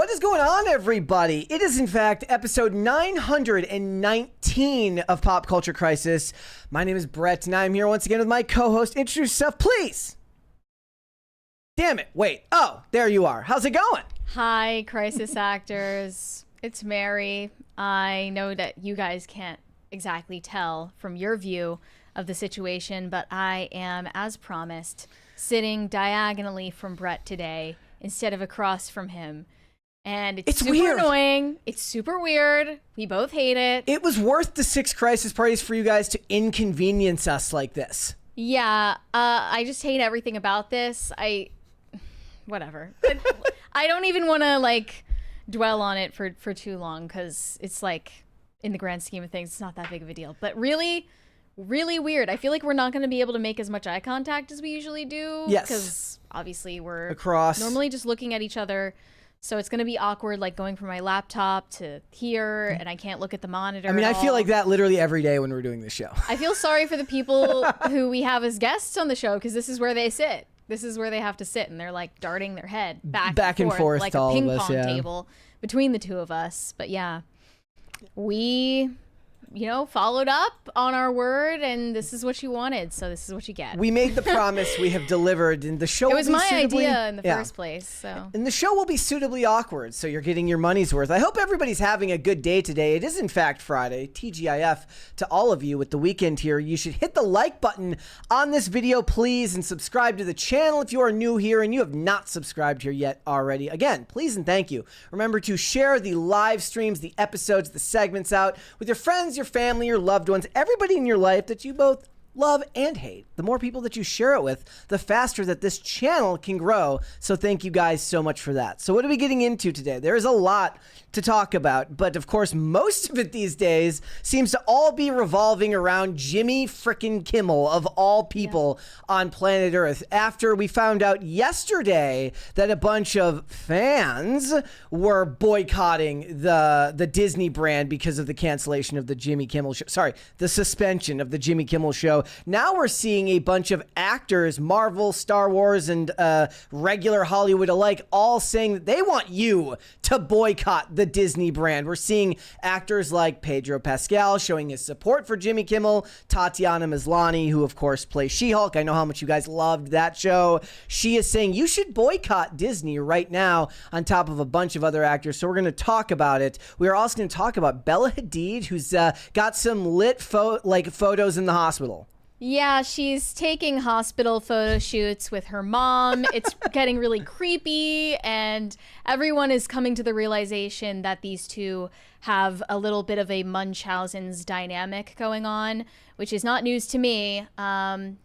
What is going on, everybody? It is, in fact, episode 919 of Pop Culture Crisis. My name is Brett, and I'm here once again with my co-host. Introduce yourself, please. Damn it. Wait. Oh, there you are. How's it going? Hi, crisis actors. It's Mary. I know that you guys can't exactly tell from your view of the situation, but I am, as promised, sitting diagonally from Brett today instead of across from him. And it's super weird. Annoying. It's super weird. We both hate it. It was worth the 6 crisis parties for you guys to inconvenience us like this. Yeah, I just hate everything about this. Whatever. I don't even want to, like, dwell on it for too long because it's, like, in the grand scheme of things, it's not that big of a deal. But really, really weird. I feel like we're not going to be able to make as much eye contact as we usually do. Yes. Because obviously we're across. Normally just looking at each other. So it's going to be awkward, like going from my laptop to here, and I can't look at the monitor. I mean, I feel like that literally every day when we're doing this show. I feel sorry for the people who we have as guests on the show because this is where they sit. This is where they have to sit, and they're like darting their head back and forth like a ping pong table between the two of us. But yeah, we, followed up on our word, and this is what you wanted, so this is what you get. We made the promise, we have delivered, and the show it was my suitably, idea in the first place. So. And the show will be suitably awkward, so you're getting your money's worth. I hope everybody's having a good day today. It is, in fact, Friday. TGIF to all of you with the weekend here. You should hit the like button on this video, please, and subscribe to the channel if you are new here and you have not subscribed here yet already. Again, please and thank you. Remember to share the live streams, the episodes, the segments out with your friends, your family, your loved ones, everybody in your life that you both love and hate. The more people that you share it with, the faster that this channel can grow. So thank you guys so much for that. So what are we getting into today? There is a lot to talk about, but of course, most of it these days seems to all be revolving around Jimmy frickin' Kimmel, of all people on planet Earth. After we found out yesterday that a bunch of fans were boycotting the Disney brand because of the cancellation of the Jimmy Kimmel show. Sorry, the suspension of the Jimmy Kimmel show. Now we're seeing a bunch of actors, Marvel, Star Wars, and regular Hollywood alike, all saying that they want you to boycott the Disney brand. We're seeing actors like Pedro Pascal showing his support for Jimmy Kimmel, Tatiana Maslany, who of course plays She-Hulk. I know how much you guys loved that show. She is saying you should boycott Disney right now, on top of a bunch of other actors. So we're going to talk about it. We are also going to talk about Bella Hadid, who's got some lit photos in the hospital. Yeah, she's taking hospital photo shoots with her mom. It's getting really creepy, and everyone is coming to the realization that these two have a little bit of a Munchausen's dynamic going on, which is not news to me.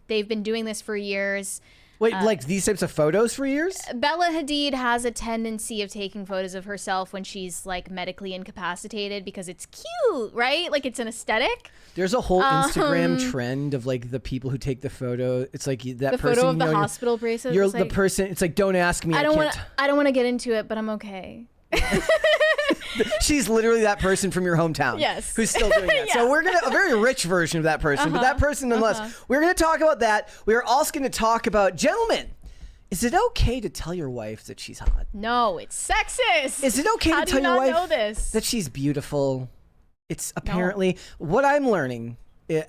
They've been doing this for years. Wait, like these types of photos for years? Bella Hadid has a tendency of taking photos of herself when she's like medically incapacitated because it's cute, right? Like it's an aesthetic. There's a whole Instagram trend of like the people who take the photo. It's like that the person. Photo of the hospital bracelet. You're the person. It's like, don't ask me. I don't want to get into it, but I'm okay. She's literally that person from your hometown. Yes. Who's still doing that. Yeah. So we're a very rich version of that person, but that person nonetheless. We're going to talk about that. We're also going to talk about, gentlemen, is it okay to tell your wife that she's hot? No, it's sexist. Is it okay to tell your wife that she's beautiful? It's apparently what I'm learning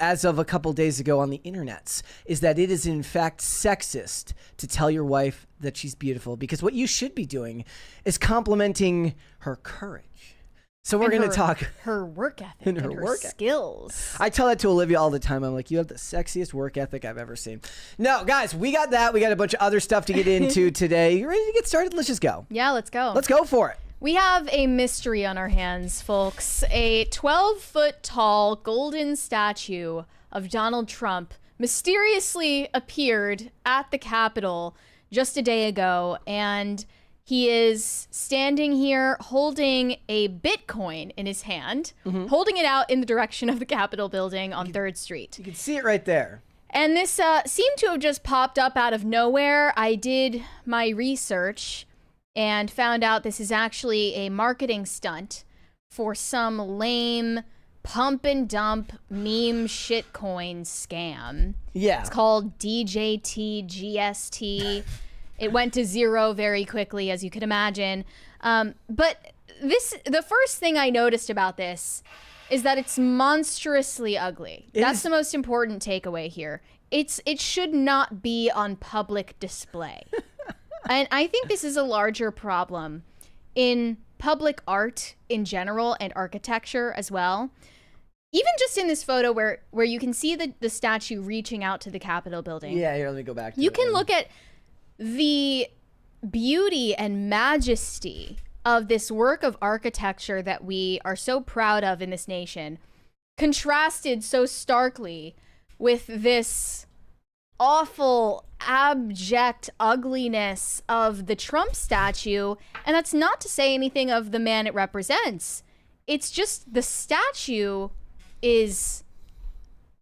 as of a couple days ago on the internets is that it is in fact sexist to tell your wife that she's beautiful, because what you should be doing is complimenting her courage. So we're going to talk her work ethic and her skills. I tell that to Olivia all the time. I'm like, you have the sexiest work ethic I've ever seen. No, guys, we got that. We got a bunch of other stuff to get into today. You ready to get started? Let's just go. Yeah, let's go. Let's go for it. We have a mystery on our hands, folks. A 12-foot tall golden statue of Donald Trump mysteriously appeared at the Capitol just a day ago, and he is standing here holding a Bitcoin in his hand, holding it out in the direction of the Capitol building on 3rd Street. You can see it right there. And this seemed to have just popped up out of nowhere. I did my research and found out this is actually a marketing stunt for some lame pump and dump meme shitcoin scam. Yeah. It's called DJT GST. It went to 0 very quickly, as you could imagine. But the first thing I noticed about this is that it's monstrously ugly. That's the most important takeaway here. It should not be on public display. And I think this is a larger problem in public art in general and architecture as well. Even just in this photo where you can see the statue reaching out to the Capitol building. Yeah, here, let me go back to You can look at the beauty and majesty of this work of architecture that we are so proud of in this nation, contrasted so starkly with this awful, abject ugliness of the Trump statue. And that's not to say anything of the man it represents. It's just the statue is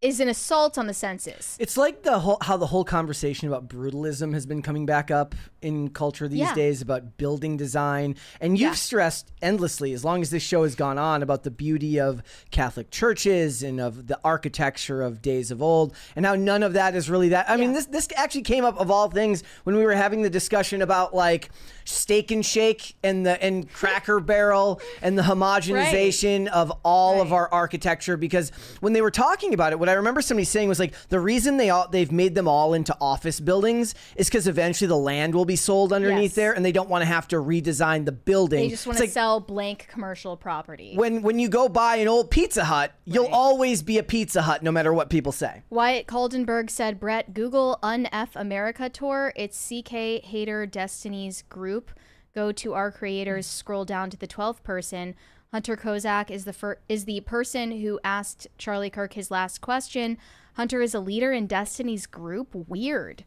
an assault on the senses. It's like how the whole conversation about brutalism has been coming back up in culture these days, about building design. And you've stressed endlessly, as long as this show has gone on, about the beauty of Catholic churches and of the architecture of days of old, and how none of that is really that. I mean, this actually came up, of all things, when we were having the discussion about like Steak and Shake and Cracker Barrel and the homogenization of all of our architecture. Because when they were talking about it, what I remember somebody saying was like, the reason they've made them all into office buildings is because eventually the land will be sold underneath there, and they don't want to have to redesign the building. They just want to sell blank commercial property. When you go buy an old Pizza Hut, you'll always be a Pizza Hut, no matter what people say. Wyatt Coldenberg said, Brett, Google Un-F America Tour. It's CK Hater Destiny's group. Go to our creators, scroll down to the 12th person. Hunter Kozak is the person who asked Charlie Kirk his last question. Hunter is a leader in Destiny's group. Weird.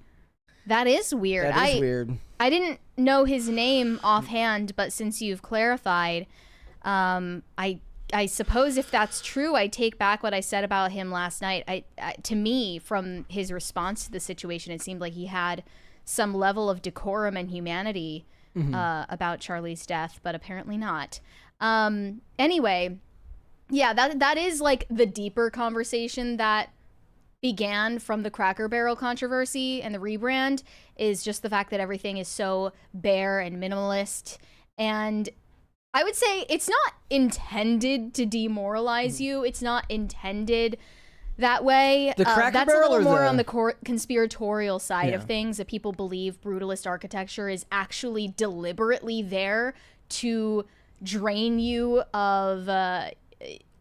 That is weird. That is weird. I didn't know his name offhand, but since you've clarified, I suppose if that's true, I take back what I said about him last night. To me, from his response to the situation, it seemed like he had some level of decorum and humanity about Charlie's death, but apparently not. Anyway, yeah, that is like the deeper conversation that began from the Cracker Barrel controversy and the rebrand, is just the fact that everything is so bare and minimalist. And I would say it's not intended to demoralize you. It's not intended that way. The Cracker that's Barrel, a little or more on the conspiratorial side of things, that people believe brutalist architecture is actually deliberately there to drain you of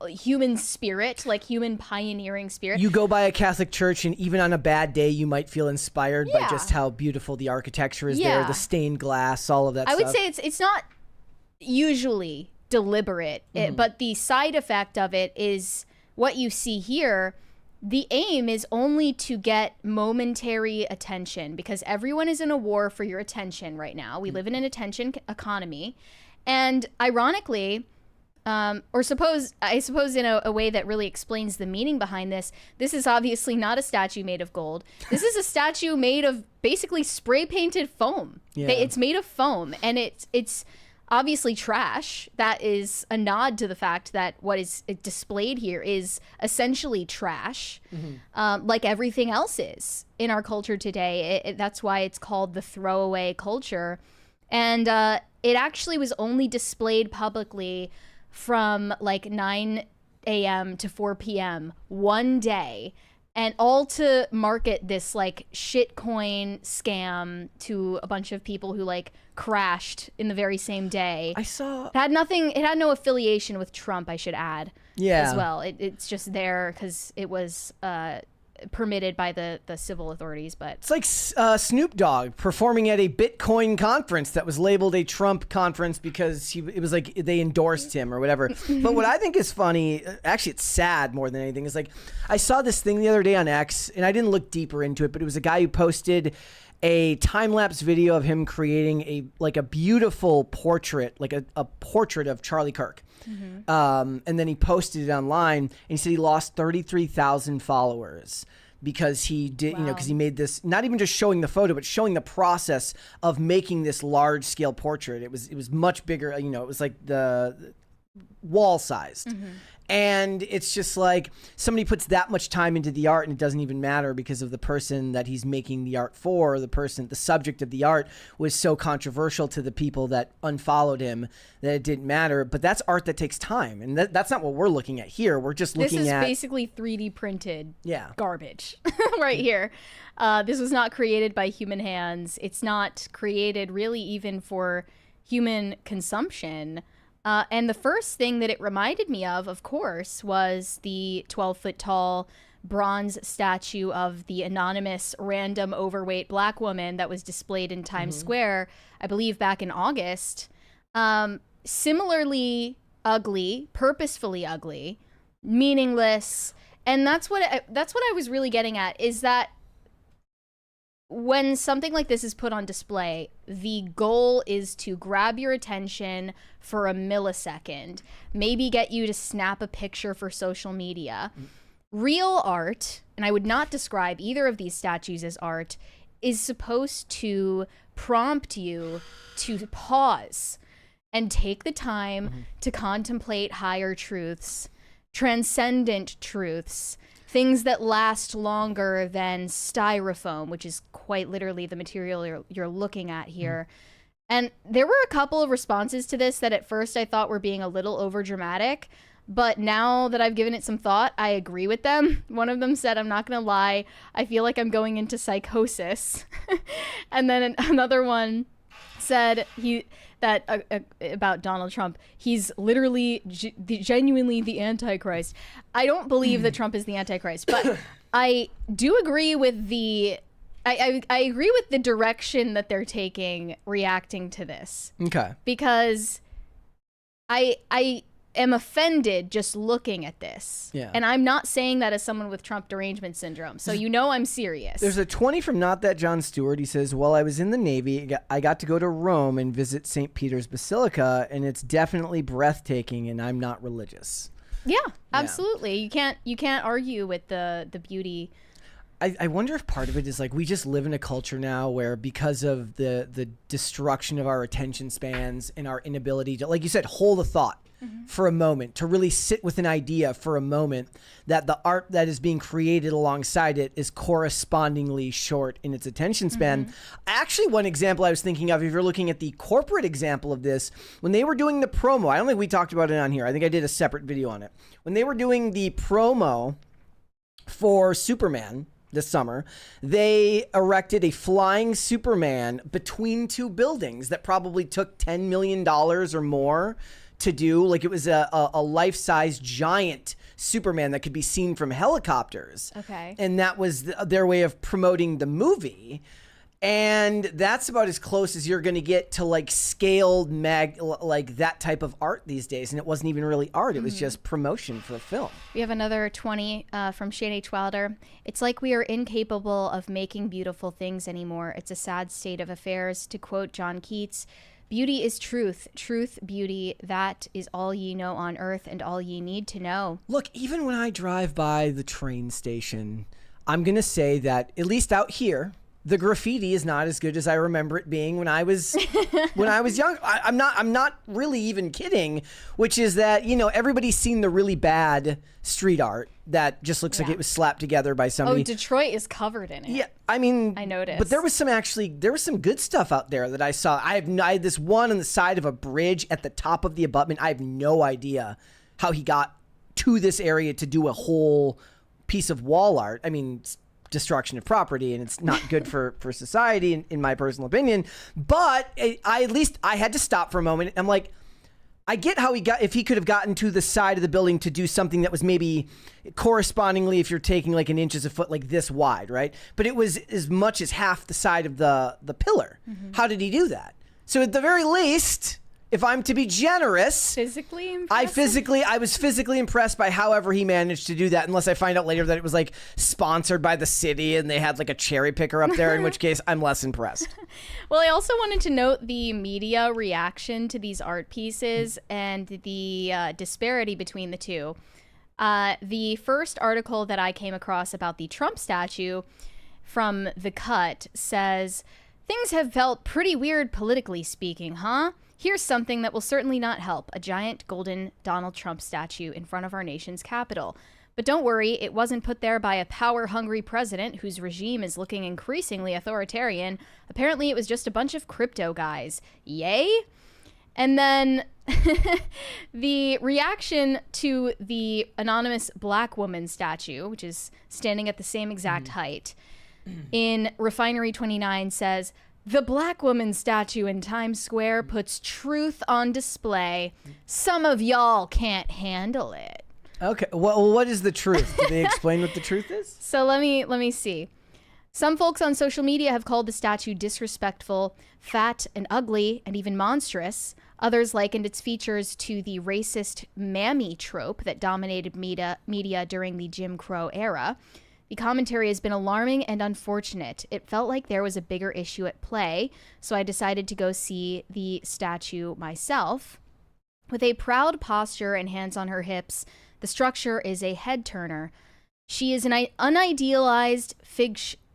human spirit, like human pioneering spirit. You go by a Catholic church, and even on a bad day, you might feel inspired by just how beautiful the architecture is there, the stained glass, all of that stuff. I would say it's not usually deliberate, but the side effect of it is what you see here. The aim is only to get momentary attention, because everyone is in a war for your attention right now. We live in an attention economy. And ironically, I suppose in a way that really explains the meaning behind this, this is obviously not a statue made of gold. This is a statue made of basically spray painted foam. It's made of foam, and it's obviously trash. That is a nod to the fact that what is displayed here is essentially trash, like everything else is in our culture today. That's why it's called the throwaway culture. And it actually was only displayed publicly from like 9 a.m. to 4 p.m. one day, and all to market this like shitcoin scam to a bunch of people who like crashed in the very same day. I saw it had no affiliation with Trump, I should add. As well. It's just there because it was permitted by the civil authorities. But it's like Snoop Dogg performing at a Bitcoin conference that was labeled a Trump conference because it was like they endorsed him or whatever. But what I think is funny, actually it's sad more than anything, is like I saw this thing the other day on X, and I didn't look deeper into it, but it was a guy who posted a time-lapse video of him creating a beautiful portrait, like a portrait of Charlie Kirk. And then he posted it online, and he said he lost 33,000 followers because he did, because he made this, not even just showing the photo, but showing the process of making this large-scale portrait. It was much bigger, it was like the wall sized. And it's just like somebody puts that much time into the art and it doesn't even matter because of the person that he's making the art for. The subject of the art was so controversial to the people that unfollowed him that it didn't matter. But that's art that takes time. And that's not what we're looking at here. We're just looking at... This is basically 3D printed garbage right here. This was not created by human hands. It's not created really even for human consumption. And the first thing that it reminded me of course, was the 12-foot tall bronze statue of the anonymous random overweight black woman that was displayed in Times Square, I believe back in August. Similarly ugly, purposefully ugly, meaningless. And that's what I was really getting at, is that when something like this is put on display, the goal is to grab your attention for a millisecond, maybe get you to snap a picture for social media. Real art, and I would not describe either of these statues as art, is supposed to prompt you to pause and take the time to contemplate higher truths, transcendent truths, things that last longer than styrofoam, which is quite literally the material you're looking at here. And there were a couple of responses to this that at first I thought were being a little overdramatic, but now that I've given it some thought, I agree with them. One of them said, "I'm not gonna lie, I feel like I'm going into psychosis." And then another one said about Donald Trump, he's literally genuinely the Antichrist. I don't believe that Trump is the Antichrist, but I do agree with I agree with the direction that they're taking reacting to this. Okay. Because I am offended just looking at this. Yeah. And I'm not saying that as someone with Trump derangement syndrome. So I'm serious. There's a 20 from Not That John Stewart. He says, "While I was in the Navy, I got to go to Rome and visit St. Peter's Basilica, and it's definitely breathtaking, and I'm not religious." Yeah, absolutely. You can't argue with the beauty. I wonder if part of it is like we just live in a culture now where, because of the destruction of our attention spans and our inability to, like you said, hold a thought for a moment, to really sit with an idea for a moment, that the art that is being created alongside it is correspondingly short in its attention span. Actually, one example I was thinking of, if you're looking at the corporate example of this, when they were doing the promo, I don't think we talked about it on here. I think I did a separate video on it. When they were doing the promo for Superman this summer, they erected a flying Superman between two buildings that probably took $10 million or more to do. Like, it was a life-size giant Superman that could be seen from helicopters. Okay. And that was their way of promoting the movie. And that's about as close as you're going to get to like scaled like that type of art these days. And it wasn't even really art. It was just promotion for a film. We have another 20 from Shane H. Wilder. "It's like we are incapable of making beautiful things anymore. It's a sad state of affairs. To quote John Keats, beauty is truth, truth, beauty. That is all ye know on earth and all ye need to know." Look, even when I drive by the train station, I'm going to say that, at least out here, the graffiti is not as good as I remember it being when I was young. I'm not really even kidding, which is that, everybody's seen the really bad street art that just looks like it was slapped together by somebody. Oh, Detroit is covered in it. Yeah, I mean, I noticed. But there was some good stuff out there that I saw. I had this one on the side of a bridge at the top of the abutment. I have no idea how he got to this area to do a whole piece of wall art. I mean, destruction of property, and it's not good for society in my personal opinion. But at least I had to stop for a moment. I'm like, I get how if he could have gotten to the side of the building to do something that was maybe correspondingly, if you're taking like an inch as a foot, like this wide, right? But it was as much as half the side of the pillar. How did he do that? So at the very least, if I'm to be generous, I was physically impressed by however he managed to do that, unless I find out later that it was like sponsored by the city and they had like a cherry picker up there, in which case I'm less impressed. Well, I also wanted to note the media reaction to these art pieces and the disparity between the two. The first article that I came across about the Trump statue from The Cut says, "Things have felt pretty weird politically speaking, huh? Here's something that will certainly not help: a giant golden Donald Trump statue in front of our nation's capital. But don't worry, it wasn't put there by a power-hungry president whose regime is looking increasingly authoritarian. Apparently it was just a bunch of crypto guys. Yay? And then the reaction to the anonymous black woman statue, which is standing at the same exact height, in Refinery 29 says, "The black woman statue in Times Square puts truth on display. Some of y'all can't handle it." Okay, well, what is the truth? Do they explain what the truth is? So let me see. Some folks on social media have called the statue disrespectful, fat and ugly, and even monstrous. Others likened its features to the racist mammy trope that dominated media during the Jim Crow era. The commentary has been alarming and unfortunate. It felt like there was a bigger issue at play, so I decided to go see the statue myself. With a proud posture and hands on her hips, the structure is a head turner. She is an unidealized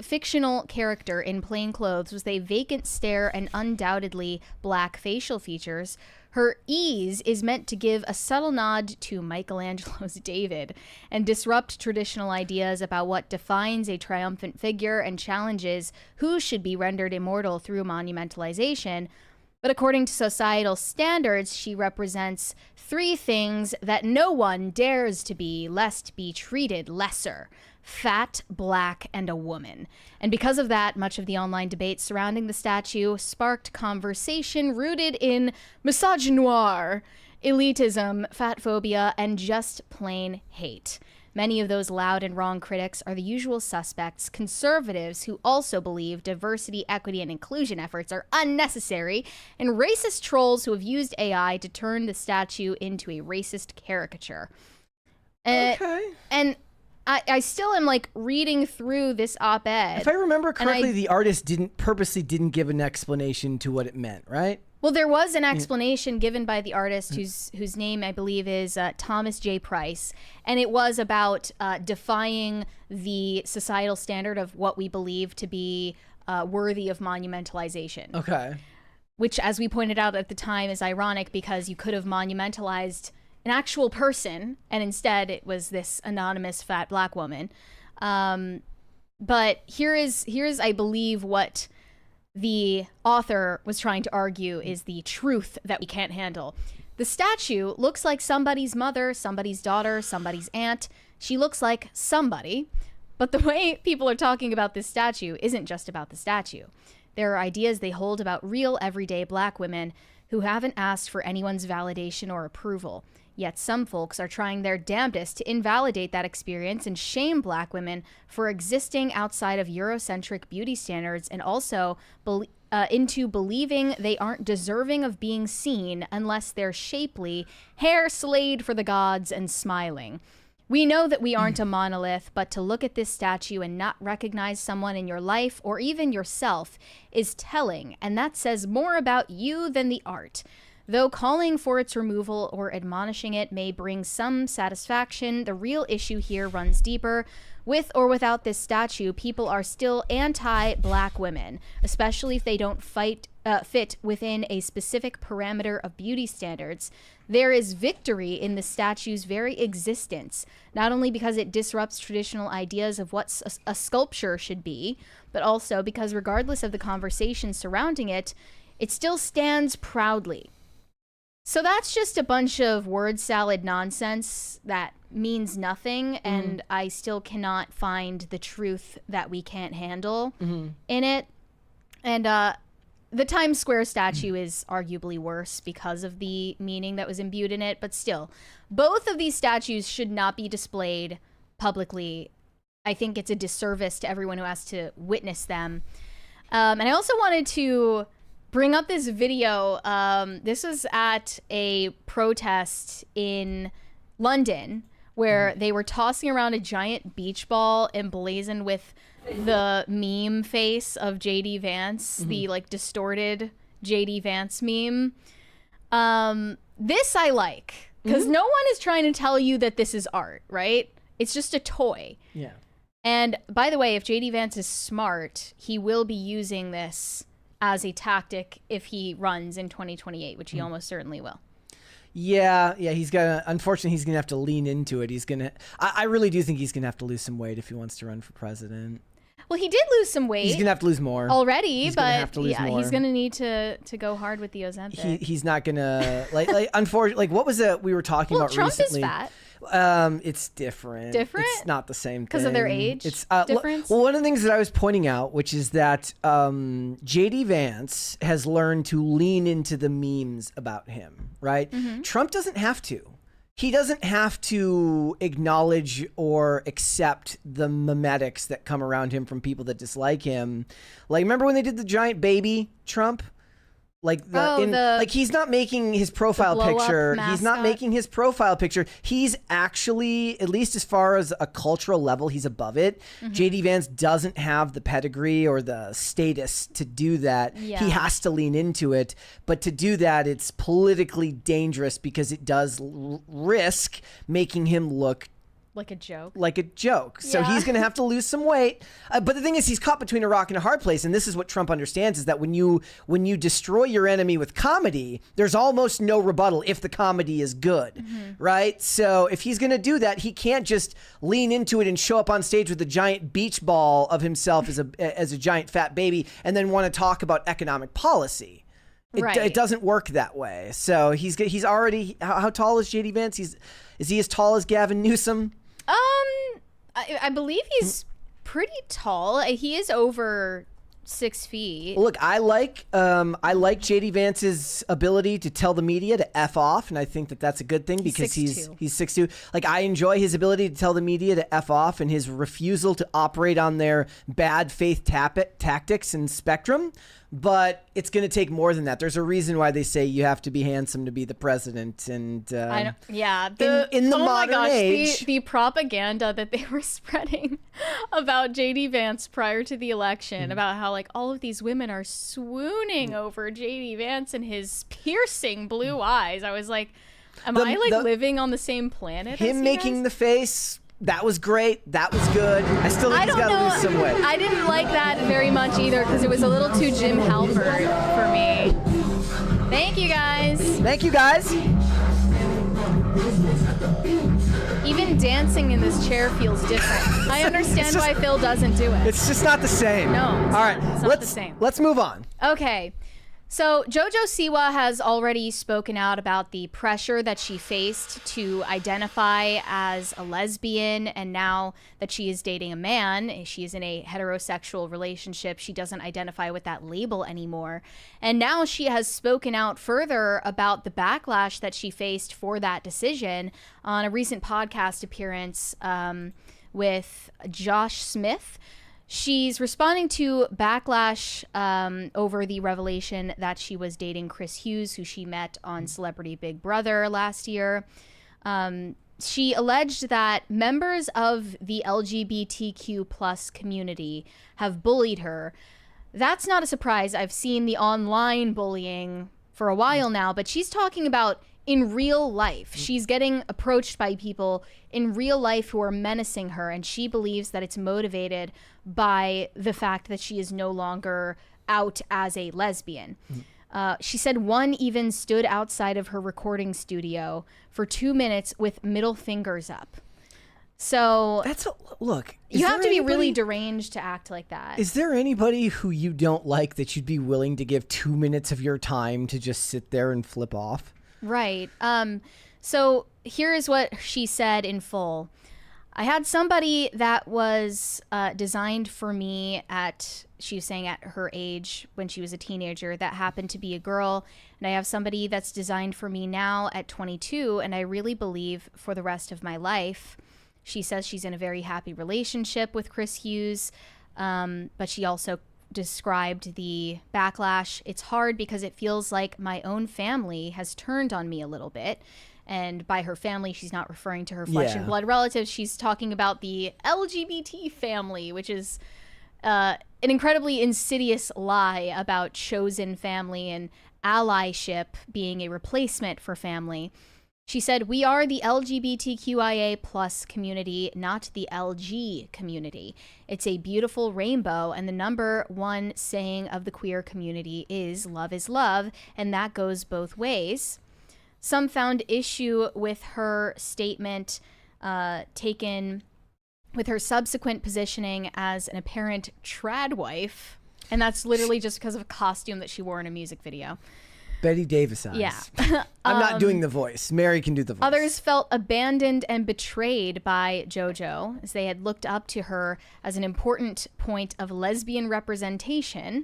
fictional character in plain clothes with a vacant stare and undoubtedly black facial features. Her ease is meant to give a subtle nod to Michelangelo's David and disrupt traditional ideas about what defines a triumphant figure and challenges who should be rendered immortal through monumentalization. But according to societal standards, she represents three things that no one dares to be, lest be treated lesser: fat, black, and a woman. And because of that, much of the online debate surrounding the statue sparked conversation rooted in misogynoir, elitism, fat phobia, and just plain hate. Many of those loud and wrong critics are the usual suspects: conservatives who also believe diversity, equity, and inclusion efforts are unnecessary, and racist trolls who have used AI to turn the statue into a racist caricature. Okay. And I still am like reading through this op-ed. If I remember correctly, the artist purposely didn't give an explanation to what it meant, right? Well, there was an explanation given by the artist whose name I believe is Thomas J. Price, and it was about defying the societal standard of what we believe to be worthy of monumentalization. Okay. Which, as we pointed out at the time, is ironic because you could have monumentalized an actual person, and instead it was this anonymous fat black woman. But here's I believe what the author was trying to argue is the truth that we can't handle. The statue looks like somebody's mother, somebody's daughter, somebody's aunt. She looks like somebody. But the way people are talking about this statue isn't just about the statue. There are ideas they hold about real everyday black women who haven't asked for anyone's validation or approval. Yet some folks are trying their damnedest to invalidate that experience and shame black women for existing outside of Eurocentric beauty standards, and also into believing they aren't deserving of being seen unless they're shapely, hair slayed for the gods, and smiling. We know that we aren't a monolith, but to look at this statue and not recognize someone in your life or even yourself is telling, and that says more about you than the art. Though calling for its removal or admonishing it may bring some satisfaction, the real issue here runs deeper. With or without this statue, people are still anti-black women, especially if they don't fit within a specific parameter of beauty standards. There is victory in the statue's very existence, not only because it disrupts traditional ideas of what a sculpture should be, but also because regardless of the conversation surrounding it, it still stands proudly. So that's just a bunch of word salad nonsense that means nothing, and I still cannot find the truth that we can't handle in it. And the Times Square statue is arguably worse because of the meaning that was imbued in it, but still, both of these statues should not be displayed publicly. I think it's a disservice to everyone who has to witness them. And I also wanted to bring up this video. This was at a protest in London where they were tossing around a giant beach ball emblazoned with the meme face of JD Vance, the like distorted JD Vance meme. This I like, because no one is trying to tell you that this is art, right? It's just a toy. Yeah. And by the way, if JD Vance is smart, he will be using this as a tactic if he runs in 2028, which he almost certainly will. Yeah, unfortunately, he's gonna have to lean into it. I really do think he's gonna have to lose some weight if he wants to run for president. Well, he did lose some weight. He's gonna have to lose more already, he's but gonna have to lose more. He's gonna need to go hard with the Ozempic. He's not gonna unfortunately, what was it we were talking about Trump recently? Trump is fat. It's different. Different? It's not the same thing. Because of their age? It's difference? Well, one of the things that I was pointing out, which is that JD Vance has learned to lean into the memes about him, right? Trump doesn't have to. He doesn't have to acknowledge or accept the memetics that come around him from people that dislike him. Like, remember when they did the giant baby Trump? Like he's not making his profile picture. He's not making his profile picture. He's actually, at least as far as a cultural level, he's above it. JD Vance doesn't have the pedigree or the status to do that. Yeah. He has to lean into it. But to do that, it's politically dangerous because it does risk making him look like a joke. So he's going to have to lose some weight. But the thing is, he's caught between a rock and a hard place. And this is what Trump understands, is that when you destroy your enemy with comedy, there's almost no rebuttal if the comedy is good, right? So if he's going to do that, he can't just lean into it and show up on stage with a giant beach ball of himself as a giant fat baby and then want to talk about economic policy. It doesn't work that way. So he's already, how tall is JD Vance? Is he as tall as Gavin Newsom? I believe he's pretty tall. He is over 6 feet. Look, I like JD Vance's ability to tell the media to F off, and I think that that's a good thing because he's 6'2". Like, I enjoy his ability to tell the media to F off and his refusal to operate on their bad faith tactics and spectrum. But it's going to take more than that. There's a reason why they say you have to be handsome to be the president. And in the modern age, the propaganda that they were spreading about JD Vance prior to the election, about how like all of these women are swooning over JD Vance and his piercing blue eyes. I was like, am I living on the same planet? Him making the face. That was great. That was good. I still think he's got to lose some weight. I didn't like that very much either because it was a little too Jim Halpert for me. Thank you, guys. Thank you, guys. Even dancing in this chair feels different. I understand why Phil doesn't do it. It's just not the same. No. All right. It's not the same. Let's move on. Okay. So Jojo Siwa has already spoken out about the pressure that she faced to identify as a lesbian, and now that she is dating a man, she is in a heterosexual relationship. She doesn't identify with that label anymore. And now she has spoken out further about the backlash that she faced for that decision on a recent podcast appearance with Josh Smith. She's responding to backlash over the revelation that she was dating Chris Hughes, who she met on Celebrity Big Brother last year. She alleged that members of the LGBTQ plus community have bullied her. That's not a surprise. I've seen the online bullying for a while now, but she's talking about in real life. She's getting approached by people in real life who are menacing her, and she believes that it's motivated by the fact that she is no longer out as a lesbian. She said one even stood outside of her recording studio for 2 minutes with middle fingers up. So look. You have to be really deranged to act like that. Is there anybody who you don't like that you'd be willing to give 2 minutes of your time to just sit there and flip off? Right. So here is what she said in full. I had somebody that was designed for me she was saying at her age when she was a teenager, that happened to be a girl. And I have somebody that's designed for me now at 22, and I really believe for the rest of my life. She says she's in a very happy relationship with Chris Hughes, but she also described the backlash. It's hard because it feels like my own family has turned on me a little bit. And by her family, she's not referring to her flesh and blood relatives. She's talking about the LGBT family, which is an incredibly insidious lie about chosen family and allyship being a replacement for family. She said, "We are the LGBTQIA plus community, not the LG community. It's a beautiful rainbow, and the number one saying of the queer community is love, and that goes both ways." Some found issue with her statement taken with her subsequent positioning as an apparent trad wife, and that's literally just because of a costume that she wore in a music video. Betty Davis eyes. Yeah. I'm not doing the voice. Mary can do the voice. Others felt abandoned and betrayed by JoJo, as they had looked up to her as an important point of lesbian representation.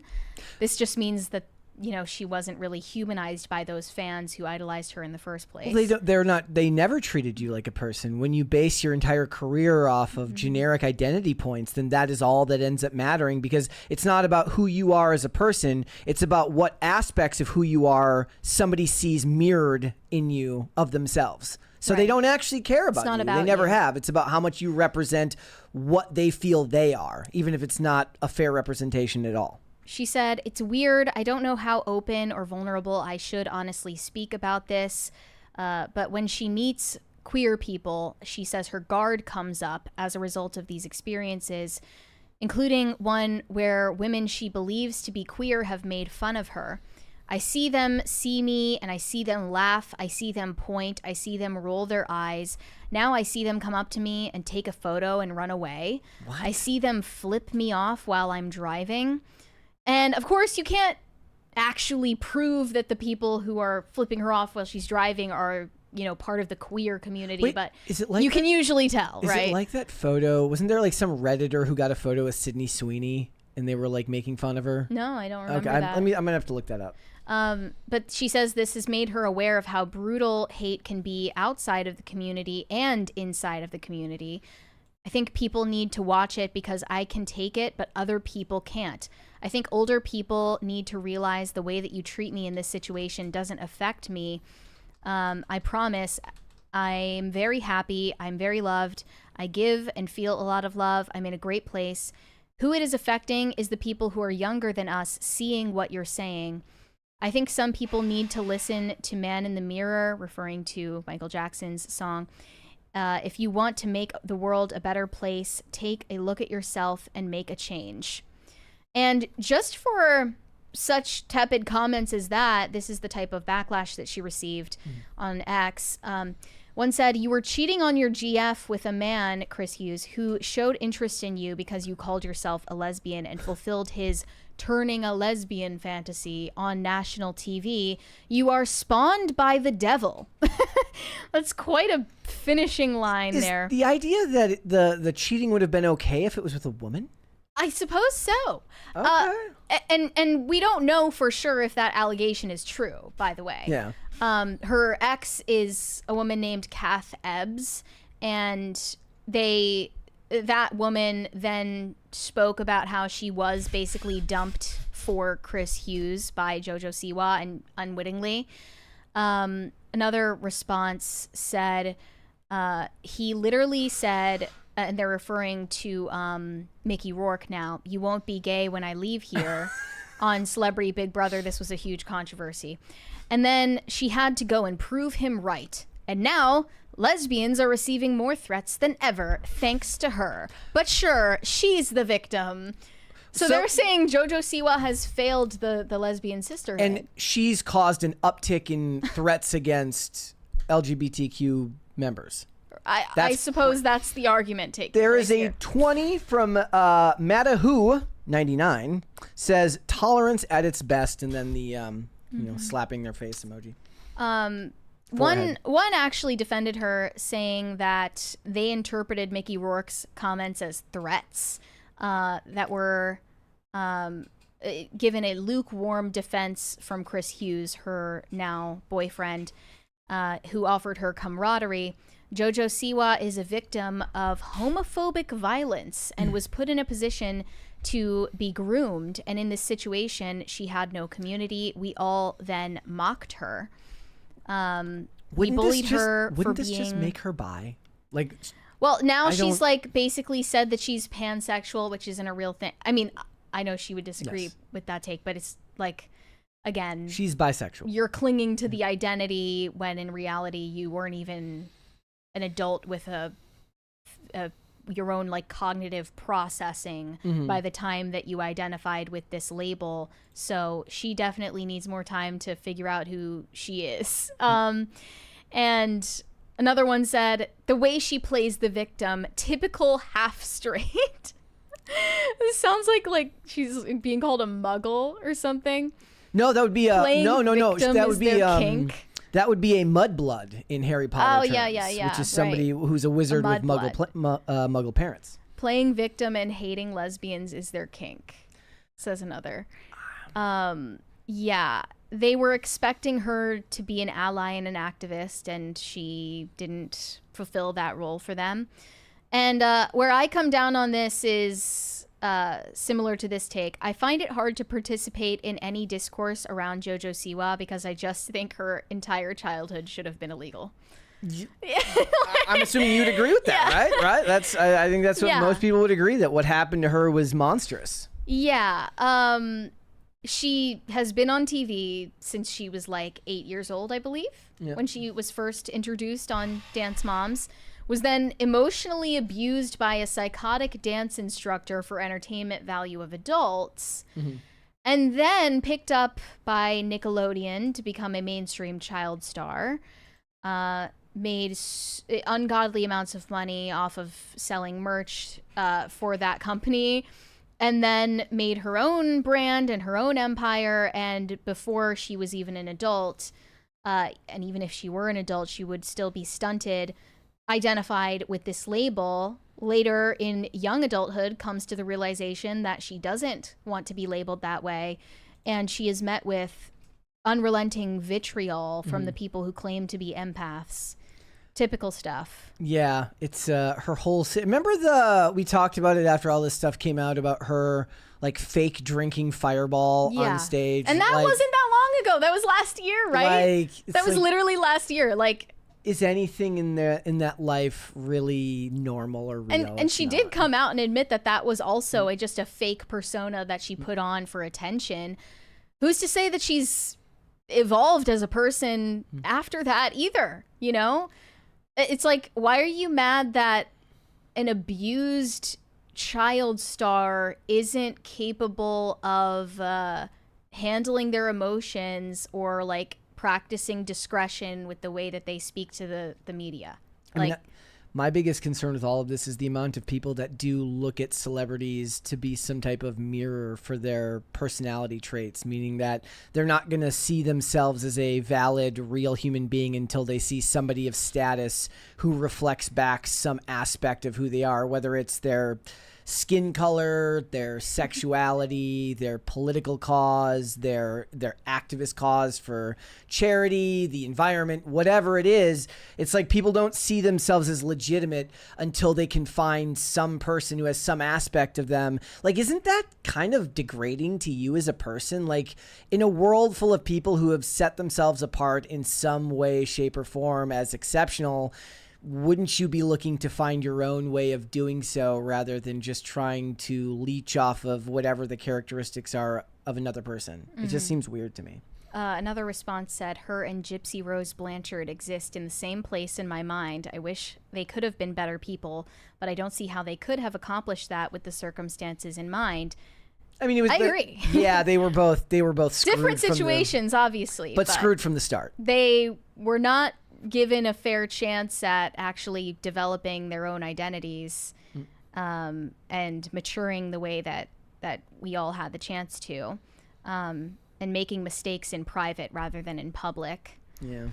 This just means that, you know, she wasn't really humanized by those fans who idolized her in the first place. Well, they never treated you like a person. When you base your entire career off of generic identity points, then that is all that ends up mattering, because it's not about who you are as a person. It's about what aspects of who you are somebody sees mirrored in you of themselves. So they don't actually care about you. They never have. It's about how much you represent what they feel they are, even if it's not a fair representation at all. She said, "It's weird. I don't know how open or vulnerable I should honestly speak about this. But when she meets queer people, she says her guard comes up as a result of these experiences, including one where women she believes to be queer have made fun of her. I see them see me, and I see them laugh. I see them point. I see them roll their eyes. Now I see them come up to me and take a photo and run away. What? I see them flip me off while I'm driving." And of course, you can't actually prove that the people who are flipping her off while she's driving are, you know, part of the queer community. Wait, but is it like you can usually tell, right? Is it like that photo? Wasn't there like some Redditor who got a photo of Sydney Sweeney and they were like making fun of her? No, I don't remember that. that. I'm gonna have to look that up. But she says this has made her aware of how brutal hate can be outside of the community and inside of the community. "I think people need to watch it because I can take it, but other people can't. I think older people need to realize the way that you treat me in this situation doesn't affect me. I promise I'm very happy. I'm very loved. I give and feel a lot of love. I'm in a great place. Who it is affecting is the people who are younger than us seeing what you're saying. I think some people need to listen to Man in the Mirror," referring to Michael Jackson's song. "If you want to make the world a better place, take a look at yourself and make a change." And just for such tepid comments as that, this is the type of backlash that she received on X. One said, "You were cheating on your GF with a man, Chris Hughes, who showed interest in you because you called yourself a lesbian and fulfilled his turning a lesbian fantasy on national TV. You are spawned by the devil." That's quite a finishing line there. The idea that the cheating would have been okay if it was with a woman? I suppose so. Okay. And we don't know for sure if that allegation is true, by the way. Yeah. Her ex is a woman named Kath Ebbs, and that woman then spoke about how she was basically dumped for Chris Hughes by Jojo Siwa, and unwittingly. Another response said, he literally said, and they're referring to Mickey Rourke now, "You won't be gay when I leave here." On Celebrity Big Brother, this was a huge controversy. And then she had to go and prove him right. And now lesbians are receiving more threats than ever, thanks to her. But sure, she's the victim. So they're saying Jojo Siwa has failed the lesbian sisterhood. And she's caused an uptick in threats against LGBTQ members. I suppose that's the argument taken. There is a 20 from Matahu 99 says tolerance at its best, and then the you know, slapping their face emoji. One actually defended her, saying that they interpreted Mickey Rourke's comments as threats that were given a lukewarm defense from Chris Hughes, her now boyfriend, who offered her camaraderie. Jojo Siwa is a victim of homophobic violence and was put in a position to be groomed. And in this situation, she had no community. We all then mocked her. We bullied her for being... Wouldn't this just make her bi? Like, well, now she's like basically said that she's pansexual, which isn't a real thing. I mean, I know she would disagree with that take, but it's like again, she's bisexual. You're clinging to the identity when in reality you weren't even an adult with your own like cognitive processing by the time that you identified with this label. So she definitely needs more time to figure out who she is. And another one said, the way she plays the victim, typical half straight. This sounds like she's being called a muggle or something. No, that would be a no. That would be kink. That would be a mudblood in Harry Potter. Oh, yeah. Which is somebody who's a wizard with muggle parents. Playing victim and hating lesbians is their kink, says another. Yeah, they were expecting her to be an ally and an activist, and she didn't fulfill that role for them. And where I come down on this is similar to this take. I find it hard to participate in any discourse around Jojo Siwa because I just think her entire childhood should have been illegal. I'm assuming you'd agree with that, right? That's I think that's what most people would agree, that what happened to her was monstrous. Yeah. She has been on TV since she was like 8 years old, I believe, when she was first introduced on Dance Moms. Was then emotionally abused by a psychotic dance instructor for entertainment value of adults, and then picked up by Nickelodeon to become a mainstream child star, made ungodly amounts of money off of selling merch for that company, and then made her own brand and her own empire. And before she was even an adult, and even if she were an adult, she would still be stunted, identified with this label. Later in young adulthood comes to the realization that she doesn't want to be labeled that way, and she is met with unrelenting vitriol from the people who claim to be empaths. Typical stuff. Yeah, it's her whole remember we talked about it after all this stuff came out about her like fake drinking Fireball on stage, and that wasn't that long ago. That was last year, right? That was literally last year. Like, is anything in that life really normal or real? And she did come out and admit that was also just a fake persona that she put on for attention. Who's to say that she's evolved as a person after that either, you know? It's like, why are you mad that an abused child star isn't capable of handling their emotions or like practicing discretion with the way that they speak to the media? My biggest concern with all of this is the amount of people that do look at celebrities to be some type of mirror for their personality traits, meaning that they're not going to see themselves as a valid, real human being until they see somebody of status who reflects back some aspect of who they are, whether it's their skin color, their sexuality, their political cause, their activist cause for charity, the environment, whatever it is. It's like people don't see themselves as legitimate until they can find some person who has some aspect of them. Like, isn't that kind of degrading to you as a person? Like, in a world full of people who have set themselves apart in some way, shape, or form as exceptional, wouldn't you be looking to find your own way of doing so rather than just trying to leech off of whatever the characteristics are of another person? It just seems weird to me. Another response said, her and Gypsy Rose Blanchard exist in the same place in my mind. I wish they could have been better people, but I don't see how they could have accomplished that with the circumstances in mind. I mean, I agree. Yeah, they were both screwed different situations, obviously, but screwed from the start. They were not given a fair chance at actually developing their own identities and maturing the way that we all had the chance to, and making mistakes in private rather than in public. Yeah.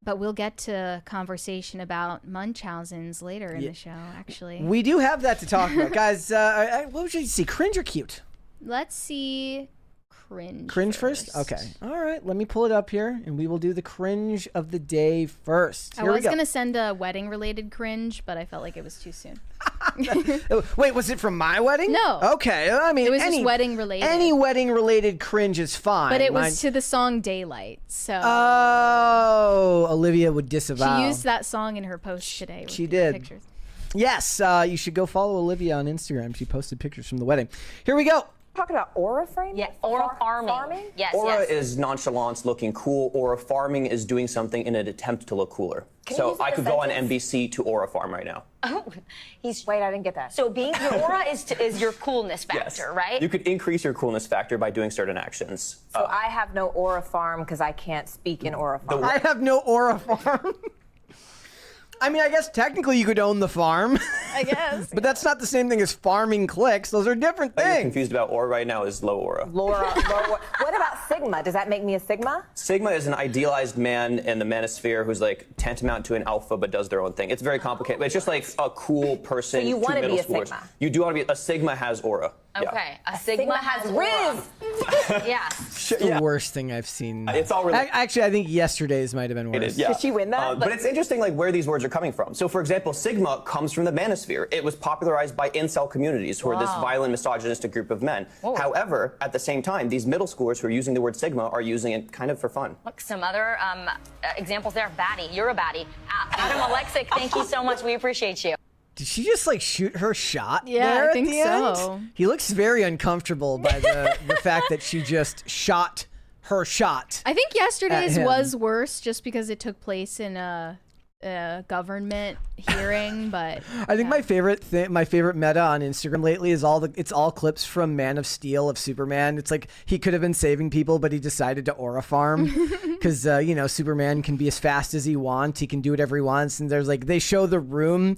But we'll get to conversation about Munchausen's later in the show, actually. We do have that to talk about. Guys, what would you see, cringe or cute? Let's see cringe. Cringe first? Okay. All right. Let me pull it up here, and we will do the cringe of the day first. I was going to send a wedding-related cringe, but I felt like it was too soon. Wait, was it from my wedding? No. Okay. I mean, it was just wedding-related. Any wedding-related cringe is fine. But it was to the song Daylight, so... Oh, Olivia would disavow. She used that song in her post today. She did. Pictures. Yes, you should go follow Olivia on Instagram. She posted pictures from the wedding. Here we go. talking about aura framing? Yeah, aura farming. Yes, Aura yes. is nonchalance, looking cool. Aura farming is doing something in an attempt to look cooler. So I could go on NBC to aura farm right now. Oh, Wait, I didn't get that. So being your aura is your coolness factor, right? You could increase your coolness factor by doing certain actions. So I have no aura farm because I can't speak in aura farm. I have no aura farm. I mean, I guess technically you could own the farm. I guess. But that's not the same thing as farming clicks. Those are different What you're things. confused about aura right now is low aura. Laura, what about Sigma? Does that make me a Sigma? Sigma is an idealized man in the manosphere who's like tantamount to an alpha but does their own thing. It's very complicated. But it's just like a cool person. So you to wanna middle be a schoolers. Sigma? You do want to be. A Sigma has aura. Okay, Yeah. a Sigma has Riz. Yeah. The worst thing I've seen. It's all related. Actually, I think yesterday's might have been worse. It is, yeah. Did she win that? But it's interesting, like where these words are coming from. So, for example, Sigma comes from the manosphere. It was popularized by incel communities, who are this violent, misogynistic group of men. However, at the same time, these middle schoolers who are using the word Sigma are using it kind of for fun. Look, some other examples there. Baddie, you're a baddie. Adam Alexic, thank you so much. We appreciate you. Did she just like shoot her shot? Yeah, there I think at the end? so. He looks very uncomfortable by the fact that she just shot her shot. I think yesterday's him. was worse just because it took place in a government hearing, but I think my favorite meta on Instagram lately is it's all clips from Man of Steel of Superman. It's like he could have been saving people, but he decided to aura farm because you know, Superman can be as fast as he wants. He can do whatever he wants. And there's like they show the room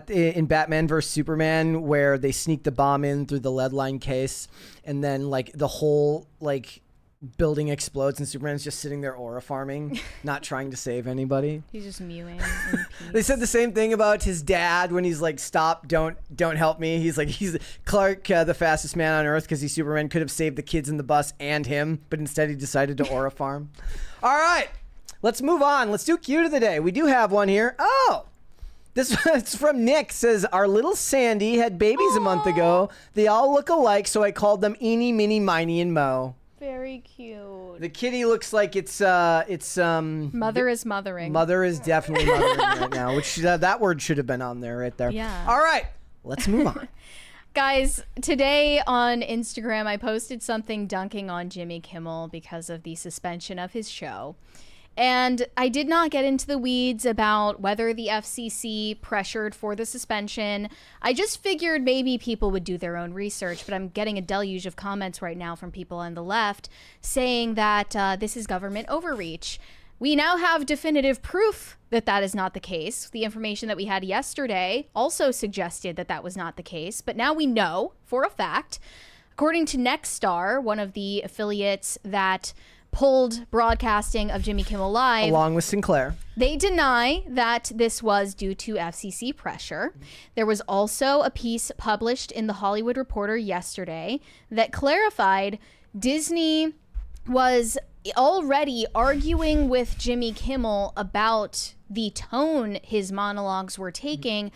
in Batman vs Superman where they sneak the bomb in through the lead line case, and then like the whole like building explodes and Superman's just sitting there aura farming, not trying to save anybody. he's just mewing. in peace. They said the same thing about his dad when he's like, "Stop! Don't help me." He's like, he's Clark, the fastest man on Earth, because Superman could have saved the kids in the bus and him, but instead he decided to aura farm. All right, let's move on. Let's do Cute of the day. We do have one here. Oh, this one's from Nick. Says our little Sandy had babies a month ago. They all look alike, so I called them Eeny, Meeny, Miny, and Mo. Very cute. The kitty looks like it's Mother is mothering. Mother is definitely mothering right now, which that word should have been on there right there. Yeah. All right, let's move on. Guys, today on Instagram, I posted something dunking on Jimmy Kimmel because of the suspension of his show. And I did not get into the weeds about whether the FCC pressured for the suspension. I just figured maybe people would do their own research, but I'm getting a deluge of comments right now from people on the left saying that this is government overreach. We now have definitive proof that that is not the case. The information that we had yesterday also suggested that that was not the case, but now we know for a fact. According to Nexstar, one of the affiliates that pulled broadcasting of Jimmy Kimmel Live, Along with Sinclair. they deny that this was due to FCC pressure. There was also a piece published in The Hollywood Reporter yesterday that clarified Disney was already arguing with Jimmy Kimmel about the tone his monologues were taking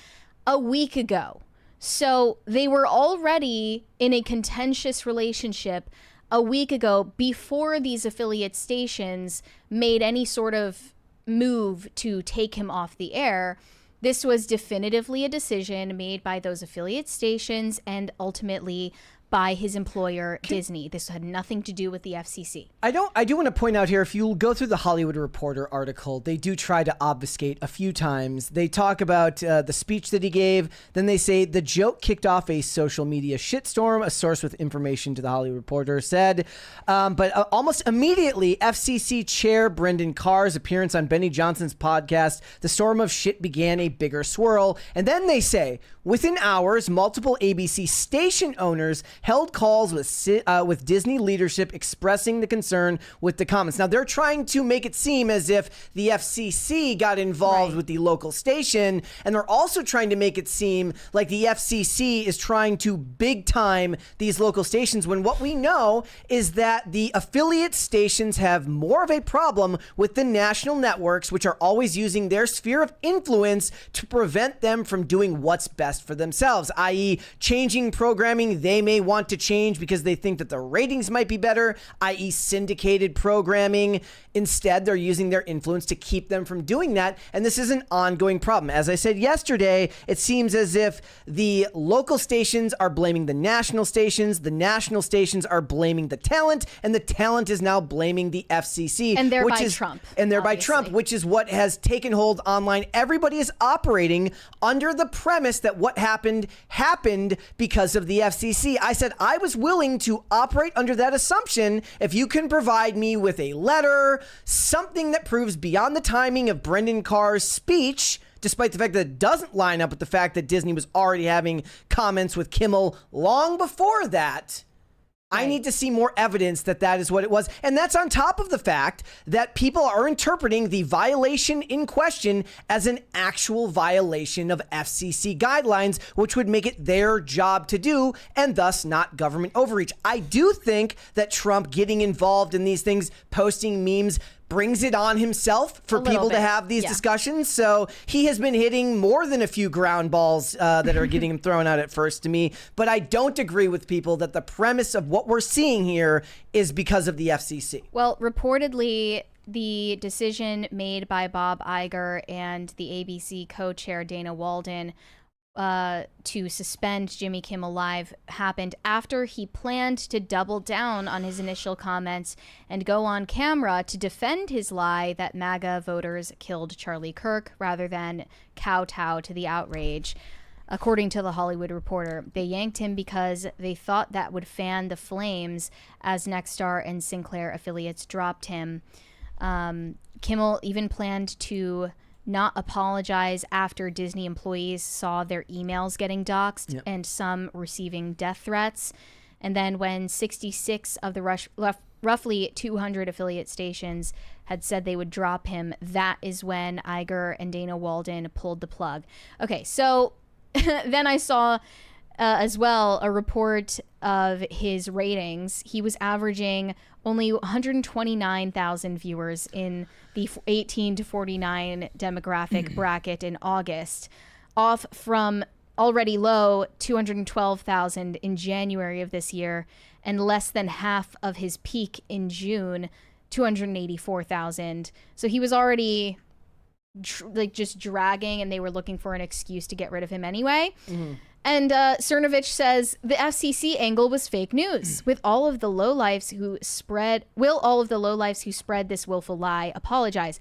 a week ago. So they were already in a contentious relationship a week ago before these affiliate stations made any sort of move to take him off the air. This was definitively a decision made by those affiliate stations and ultimately by his employer, Disney. This had nothing to do with the FCC. I do want to point out here, if you go through the Hollywood Reporter article, they do try to obfuscate a few times. They talk about the speech that he gave. Then they say the joke kicked off a social media shitstorm. A source with information to the Hollywood Reporter said. But almost immediately, FCC Chair Brendan Carr's appearance on Benny Johnson's podcast, the storm of shit began a bigger swirl. And then they say, within hours, multiple ABC station owners held calls with Disney leadership expressing the concern with the comments. Now, they're trying to make it seem as if the FCC got involved with the local station, and they're also trying to make it seem like the FCC is trying to big time these local stations, when what we know is that the affiliate stations have more of a problem with the national networks, which are always using their sphere of influence to prevent them from doing what's best for themselves, i.e. changing programming they may want want to change because they think that the ratings might be better, i.e. syndicated programming. Instead, they're using their influence to keep them from doing that. And this is an ongoing problem. As I said yesterday, it seems as if the local stations are blaming the national stations are blaming the talent, and the talent is now blaming the FCC. And thereby which is, Trump. And thereby obviously. Trump, which is what has taken hold online. Everybody is operating under the premise that what happened because of the FCC. I said I was willing to operate under that assumption if you can provide me with a letter, something that proves beyond the timing of Brendan Carr's speech, despite the fact that it doesn't line up with the fact that Disney was already having comments with Kimmel long before that. I need to see more evidence that that is what it was. And that's on top of the fact that people are interpreting the violation in question as an actual violation of FCC guidelines, which would make it their job to do and thus not government overreach. I do think that Trump getting involved in these things, posting memes, brings it on himself for people to have these discussions. So he has been hitting more than a few ground balls that are getting him thrown out at first to me. But I don't agree with people that the premise of what we're seeing here is because of the FCC. Well, reportedly, the decision made by Bob Iger and the ABC co-chair Dana Walden to suspend Jimmy Kimmel Live happened after he planned to double down on his initial comments and go on camera to defend his lie that MAGA voters killed Charlie Kirk rather than kowtow to the outrage. According to The Hollywood Reporter, they yanked him because they thought that would fan the flames as Nexstar and Sinclair affiliates dropped him. Kimmel even planned to not apologize after Disney employees saw their emails getting doxxed and some receiving death threats. And then when 66 of the roughly 200 affiliate stations had said they would drop him, that is when Iger and Dana Walden pulled the plug. Okay, so then I saw as well a report of his ratings. He was averaging only 129,000 viewers in the 18 to 49 demographic bracket in August, off from already low 212,000 in January of this year, and less than half of his peak in June, 284,000. So he was already just dragging, and they were looking for an excuse to get rid of him anyway. And Cernovich says the FCC angle was fake news. Will all of the lowlifes who spread this willful lie apologize?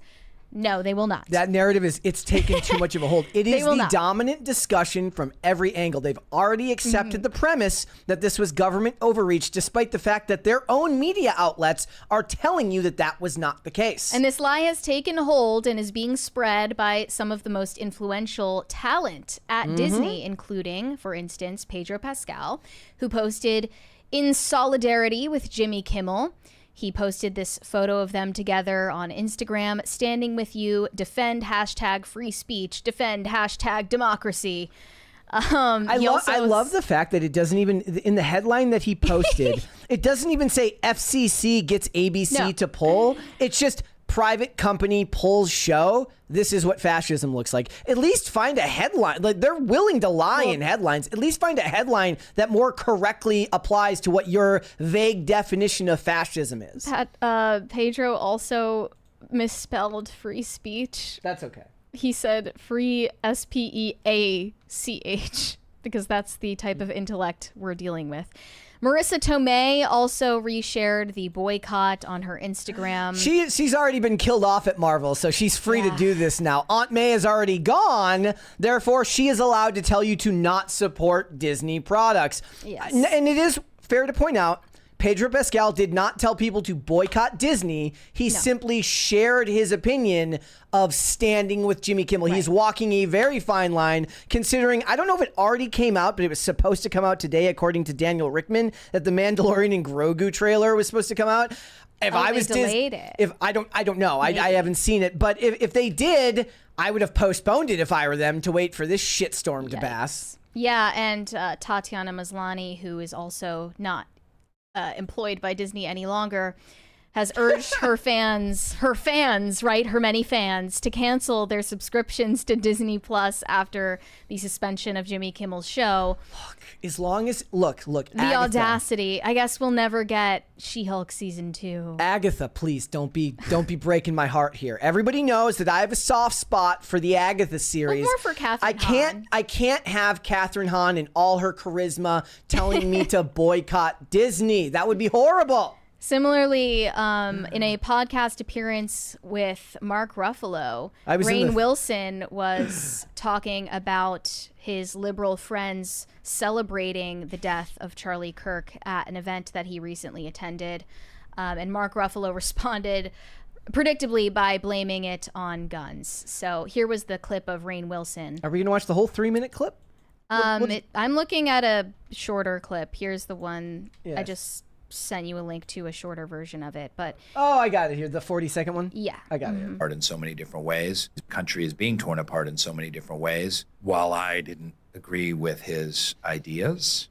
No, they will not. That narrative it's taken too much of a hold. It is the dominant discussion from every angle. They've already accepted the premise that this was government overreach, despite the fact that their own media outlets are telling you that that was not the case. And this lie has taken hold and is being spread by some of the most influential talent at Disney, including, for instance, Pedro Pascal, who posted in solidarity with Jimmy Kimmel. He posted this photo of them together on Instagram, standing with you, defend hashtag free speech, defend hashtag democracy. I love the fact that it doesn't even, in the headline that he posted, it doesn't even say FCC gets ABC to pull. It's just private company pulls show. This is what fascism looks like. At least find a headline. Like, they're willing to lie in headlines. At least find a headline that more correctly applies to what your vague definition of fascism is. Pedro also misspelled free speech. That's okay. He said free SPEACH because that's the type of intellect we're dealing with. Marissa Tomei also reshared the boycott on her Instagram. She's already been killed off at Marvel, so she's free to do this now. Aunt May is already gone, therefore she is allowed to tell you to not support Disney products. Yes. And it is fair to point out, Pedro Pascal did not tell people to boycott Disney. He simply shared his opinion of standing with Jimmy Kimmel. He's walking a very fine line, considering, I don't know if it already came out, but it was supposed to come out today, according to Daniel Rickman, that the Mandalorian and Grogu trailer was supposed to come out. If I was delayed it. If I don't know. I haven't seen it. But if they did, I would have postponed it if I were them to wait for this shitstorm to pass. Yeah, and Tatiana Maslany, who is also not employed by Disney any longer, has urged her many fans, to cancel their subscriptions to Disney Plus after the suspension of Jimmy Kimmel's show. As long as look, The Agatha, audacity. I guess we'll never get She-Hulk season 2. Agatha, please don't be breaking my heart here. Everybody knows that I have a soft spot for the Agatha series. Well, more for Catherine Hahn. I can't have Catherine Hahn and all her charisma telling me to boycott Disney. That would be horrible. Similarly, in a podcast appearance with Mark Ruffalo, Rainn Wilson was talking about his liberal friends celebrating the death of Charlie Kirk at an event that he recently attended. And Mark Ruffalo responded predictably by blaming it on guns. So here was the clip of Rainn Wilson. Are we going to watch the whole 3-minute clip? I'm looking at a shorter clip. Here's the one. Yes. I just sent you a link to a shorter version of it, but I got it here, the 40-second one. Yeah, I got it. Apart in so many different ways. The country is being torn apart in so many different ways. While I didn't agree with his ideas,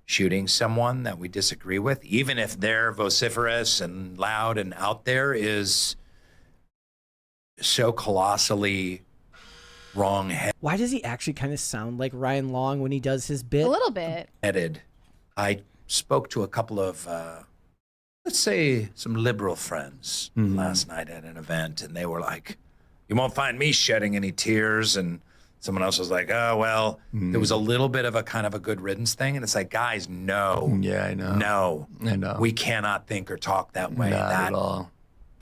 shooting someone that we disagree with, even if they're vociferous and loud and out there, is so colossally wrong-headed. Why does he actually kind of sound like Ryan Long when he does his bit? a little bit. I spoke to a couple of, let's say, some liberal friends last night at an event, and they were like, you won't find me shedding any tears. And someone else was like, oh, well, there was a little bit of a kind of a good riddance thing. And it's like, guys, no. Yeah, I know. No. I know. We cannot think or talk that way. Not at all.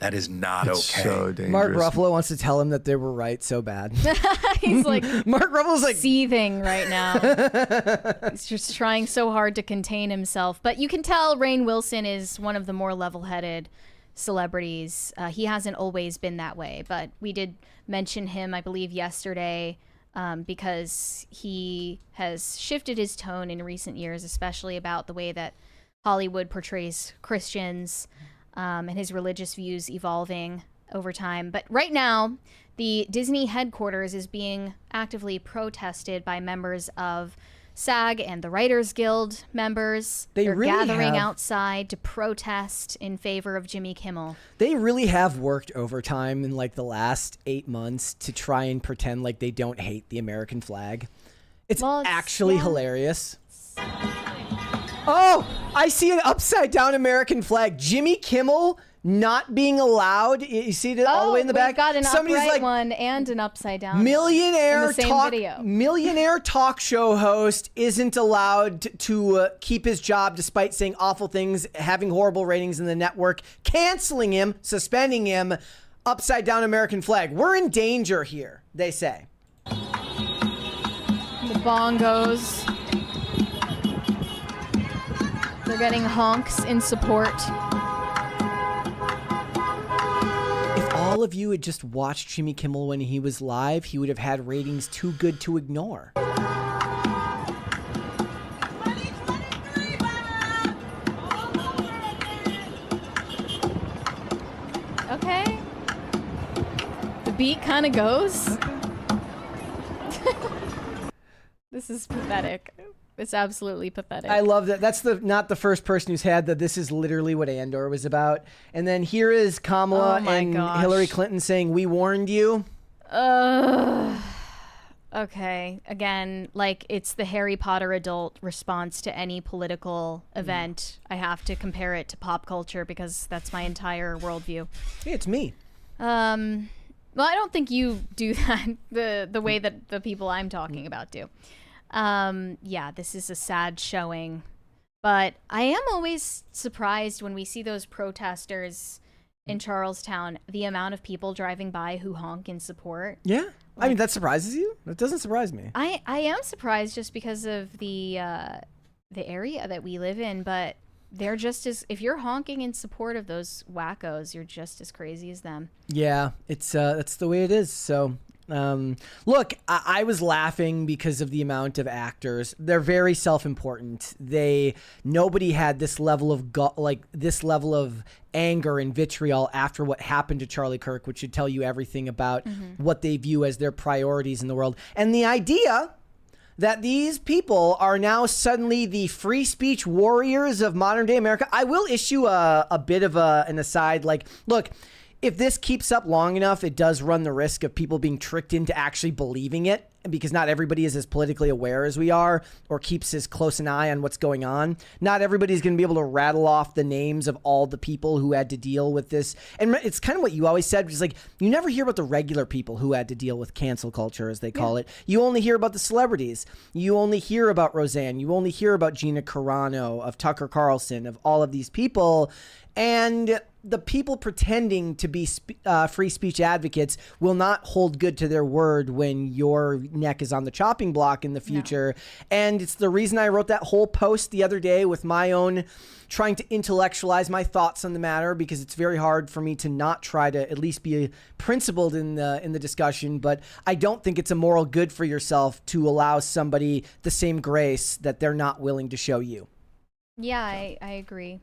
That is not It's okay. so dangerous. Mark Ruffalo wants to tell him that they were right so bad. He's like Mark Ruffalo's like seething right now. He's just trying so hard to contain himself. But you can tell Rainn Wilson is one of the more level-headed celebrities. He hasn't always been that way, but we did mention him, I believe, yesterday because he has shifted his tone in recent years, especially about the way that Hollywood portrays Christians. And his religious views evolving over time. But right now, the Disney headquarters is being actively protested by members of SAG and the Writers Guild members. They're really gathering have- outside to protest in favor of Jimmy Kimmel. They really have worked overtime in like the last 8 months to try and pretend like they don't hate the American flag. It's actually hilarious. Oh, I see an upside down American flag. Jimmy Kimmel not being allowed. You see it all the way in the back? Got an Somebody's upright like, one and an upside down millionaire in the same video. Millionaire talk show host isn't allowed to keep his job despite saying awful things, having horrible ratings in the network, canceling him, suspending him. Upside down American flag. We're in danger here, they say. The bongos. They're getting honks in support. If all of you had just watched Jimmy Kimmel when he was live, he would have had ratings too good to ignore. Okay. The beat kind of goes. This is pathetic. It's absolutely pathetic. I love that. That's not the first person who's had that. This is literally what Andor was about. And then here is Kamala and Hillary Clinton saying, "We warned you." Okay. Again, like it's the Harry Potter adult response to any political event. I have to compare it to pop culture because that's my entire worldview. Hey, it's me. Well, I don't think you do that the way that the people I'm talking about do. Yeah, this is a sad showing, but I am always surprised when we see those protesters in Charlestown, the amount of people driving by who honk in support. Yeah. I mean, that surprises you? That doesn't surprise me. I am surprised just because of the area that we live in, but they're just as, if you're honking in support of those wackos, you're just as crazy as them. Yeah, it's that's the way it is. So, look, I was laughing because of the amount of actors. They're very self-important. Nobody had this level of this level of anger and vitriol after what happened to Charlie Kirk, which should tell you everything about what they view as their priorities in the world. And the idea that these people are now suddenly the free speech warriors of modern day America. I will issue a bit of an aside. Like, look, if this keeps up long enough, it does run the risk of people being tricked into actually believing it, because not everybody is as politically aware as we are or keeps as close an eye on what's going on. Not everybody's going to be able to rattle off the names of all the people who had to deal with this. And it's kind of what you always said, which is like, you never hear about the regular people who had to deal with cancel culture, as they call it. You only hear about the celebrities. You only hear about Roseanne. You only hear about Gina Carano, of Tucker Carlson, of all of these people. And the people pretending to be free speech advocates will not hold good to their word when your neck is on the chopping block in the future. No. And it's the reason I wrote that whole post the other day with my own trying to intellectualize my thoughts on the matter, because it's very hard for me to not try to at least be principled in the discussion. But I don't think it's a moral good for yourself to allow somebody the same grace that they're not willing to show you. Yeah, I agree.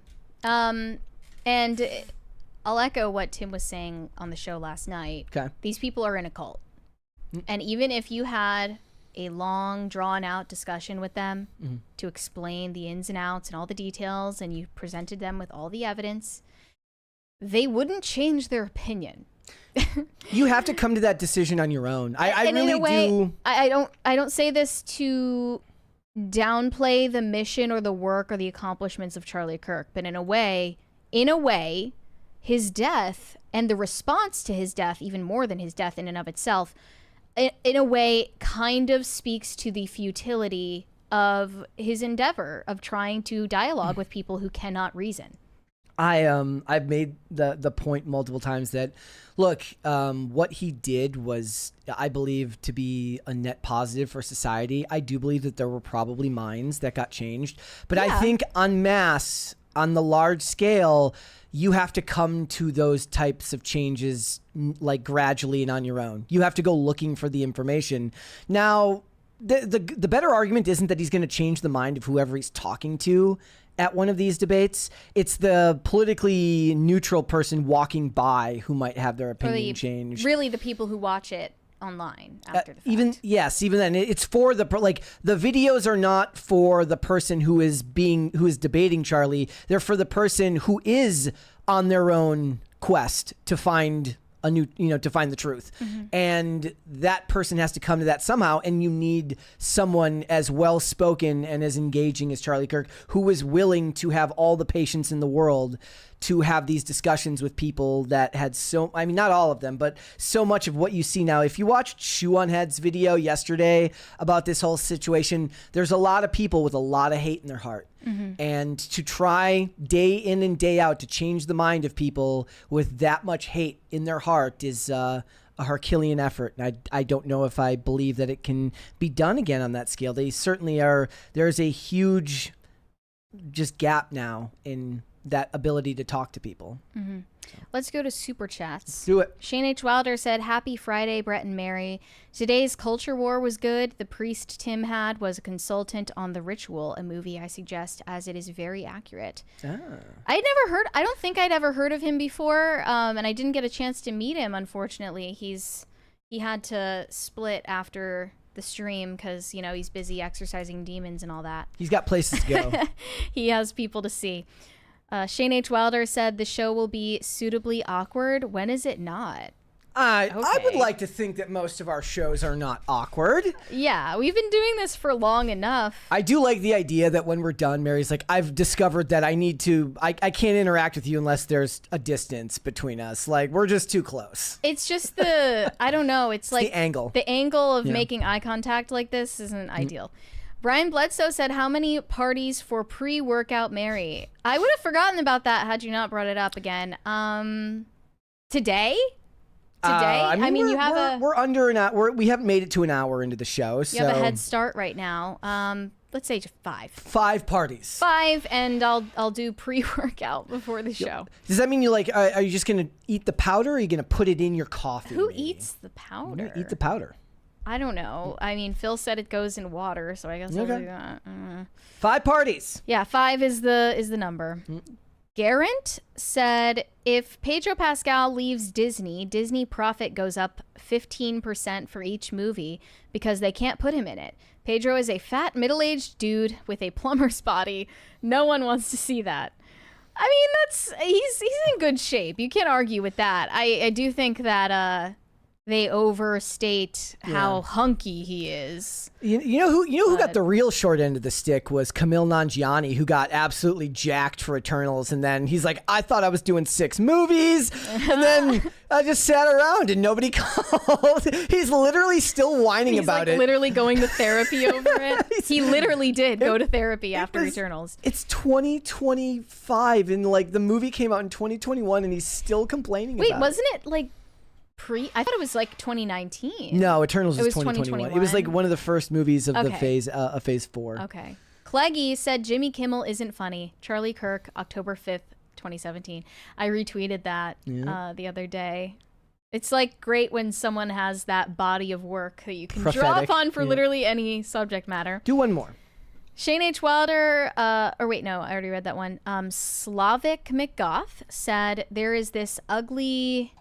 And I'll echo what Tim was saying on the show last night. Okay. These people are in a cult. And even if you had a long, drawn-out discussion with them to explain the ins and outs and all the details, and you presented them with all the evidence, they wouldn't change their opinion. You have to come to that decision on your own. I really do. I don't say this to downplay the mission or the work or the accomplishments of Charlie Kirk, but in a way, his death and the response to his death, even more than his death in and of itself, in a way kind of speaks to the futility of his endeavor of trying to dialogue with people who cannot reason. I've made the point multiple times that, look, what he did was, I believe, to be a net positive for society. I do believe that there were probably minds that got changed, but I think en masse, on the large scale, you have to come to those types of changes like gradually and on your own. You have to go looking for the information. Now, the better argument isn't that he's going to change the mind of whoever he's talking to at one of these debates. It's the politically neutral person walking by who might have their opinion changed. Really, the people who watch it online after the fact. Even then, it's for the videos are not for the person who is debating Charlie. They're for the person who is on their own quest to find to find the truth. And that person has to come to that somehow. And you need someone as well-spoken and as engaging as Charlie Kirk, who was willing to have all the patience in the world to have these discussions with people that had not all of them, but so much of what you see now. If you watched Shoe on Head's video yesterday about this whole situation, there's a lot of people with a lot of hate in their heart. And to try day in and day out to change the mind of people with that much hate in their heart is a Herculean effort. And I don't know if I believe that it can be done again on that scale. They certainly are. There's a huge just gap now in that ability to talk to people. Let's go to Super Chats. Let's do it. Shane H. Wilder said, "Happy Friday, Brett and Mary. Today's culture war was good. The priest Tim had was a consultant on The Ritual, a movie I suggest, as it is very accurate." I don't think I'd ever heard of him before, and I didn't get a chance to meet him, unfortunately. He had to split after the stream because, he's busy exercising demons and all that. He's got places to go. He has people to see. Shane H. Wilder said the show will be suitably awkward. When is it not? I would like to think that most of our shows are not awkward. Yeah, we've been doing this for long enough. I do like the idea that when we're done, Mary's like, I've discovered that I can't interact with you unless there's a distance between us. Like, we're just too close. It's just I don't know. It's like the angle. The angle of making eye contact like this isn't ideal. Brian Bledsoe said, "How many parties for pre-workout Mary?" I would have forgotten about that had you not brought it up again. Today? We're under an hour. We haven't made it to an hour into the show. You have a head start right now. Let's say just 5. 5 parties. 5, and I'll do pre-workout before the show. Does that mean are you just gonna eat the powder, or are you gonna put it in your coffee? Who eats the powder? Eat the powder. I don't know. I mean, Phil said it goes in water, so I guess I'll do that. 5 parties. Yeah, 5 is the number. Garant said, if Pedro Pascal leaves Disney, Disney profit goes up 15% for each movie because they can't put him in it. Pedro is a fat, middle-aged dude with a plumber's body. No one wants to see that. I mean, he's in good shape. You can't argue with that. I do think that they overstate how hunky he is. You know who got the real short end of the stick was Kumail Nanjiani, who got absolutely jacked for Eternals, and then he's like, I thought I was doing 6 movies, and then I just sat around and nobody called. He's literally still whining about it. He's literally going to therapy over it. He literally did go to therapy after Eternals. It's 2025, and like the movie came out in 2021, and he's still complaining about it. Wait, wasn't it like I thought it was like 2019. No, Eternals was 2021. It was like one of the first movies of the phase 4. Okay. Cleggy said Jimmy Kimmel isn't funny. Charlie Kirk, October 5th, 2017. I retweeted that the other day. It's like great when someone has that body of work that you can draw upon for literally any subject matter. Do one more. Shane H. Wilder, or wait, no, I already read that one. Slavic McGoth said there is this ugly...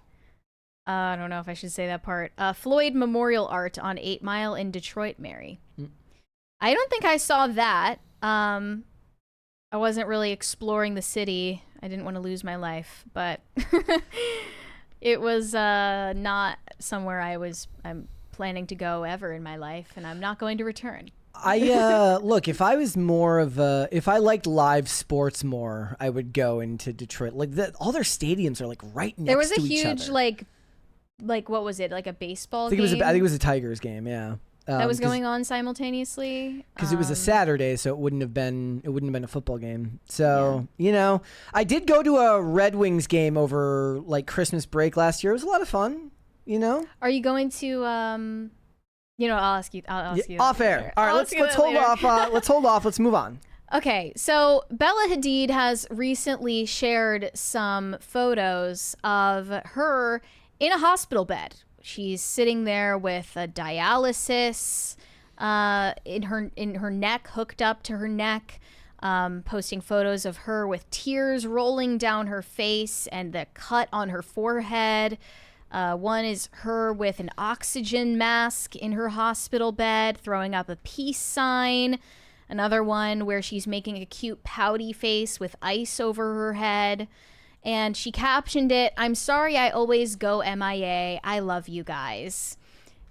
I don't know if I should say that part. Floyd Memorial Art on 8 Mile in Detroit, Mary. I don't think I saw that. I wasn't really exploring the city. I didn't want to lose my life, but it was not somewhere I'm planning to go ever in my life, and I'm not going to return. Look, if I was if I liked live sports more, I would go into Detroit. Like all their stadiums are like right next to each other. There was a huge like what was it, like a baseball game? I think it was a Tigers game, yeah. That was going on simultaneously because it was a Saturday, so it wouldn't have been a football game. So I did go to a Red Wings game over like Christmas break last year. It was a lot of fun. Are you going to? I'll ask you. I'll ask you off air. All right, let's hold off. Let's hold off. Let's move on. Okay, so Bella Hadid has recently shared some photos of her in a hospital bed. She's sitting there with a dialysis in her neck, hooked up to her neck, posting photos of her with tears rolling down her face and the cut on her forehead. One is her with an oxygen mask in her hospital bed, throwing up a peace sign. Another one where she's making a cute pouty face with ice over her head. And she captioned it, "I'm sorry I always go MIA. I love you guys."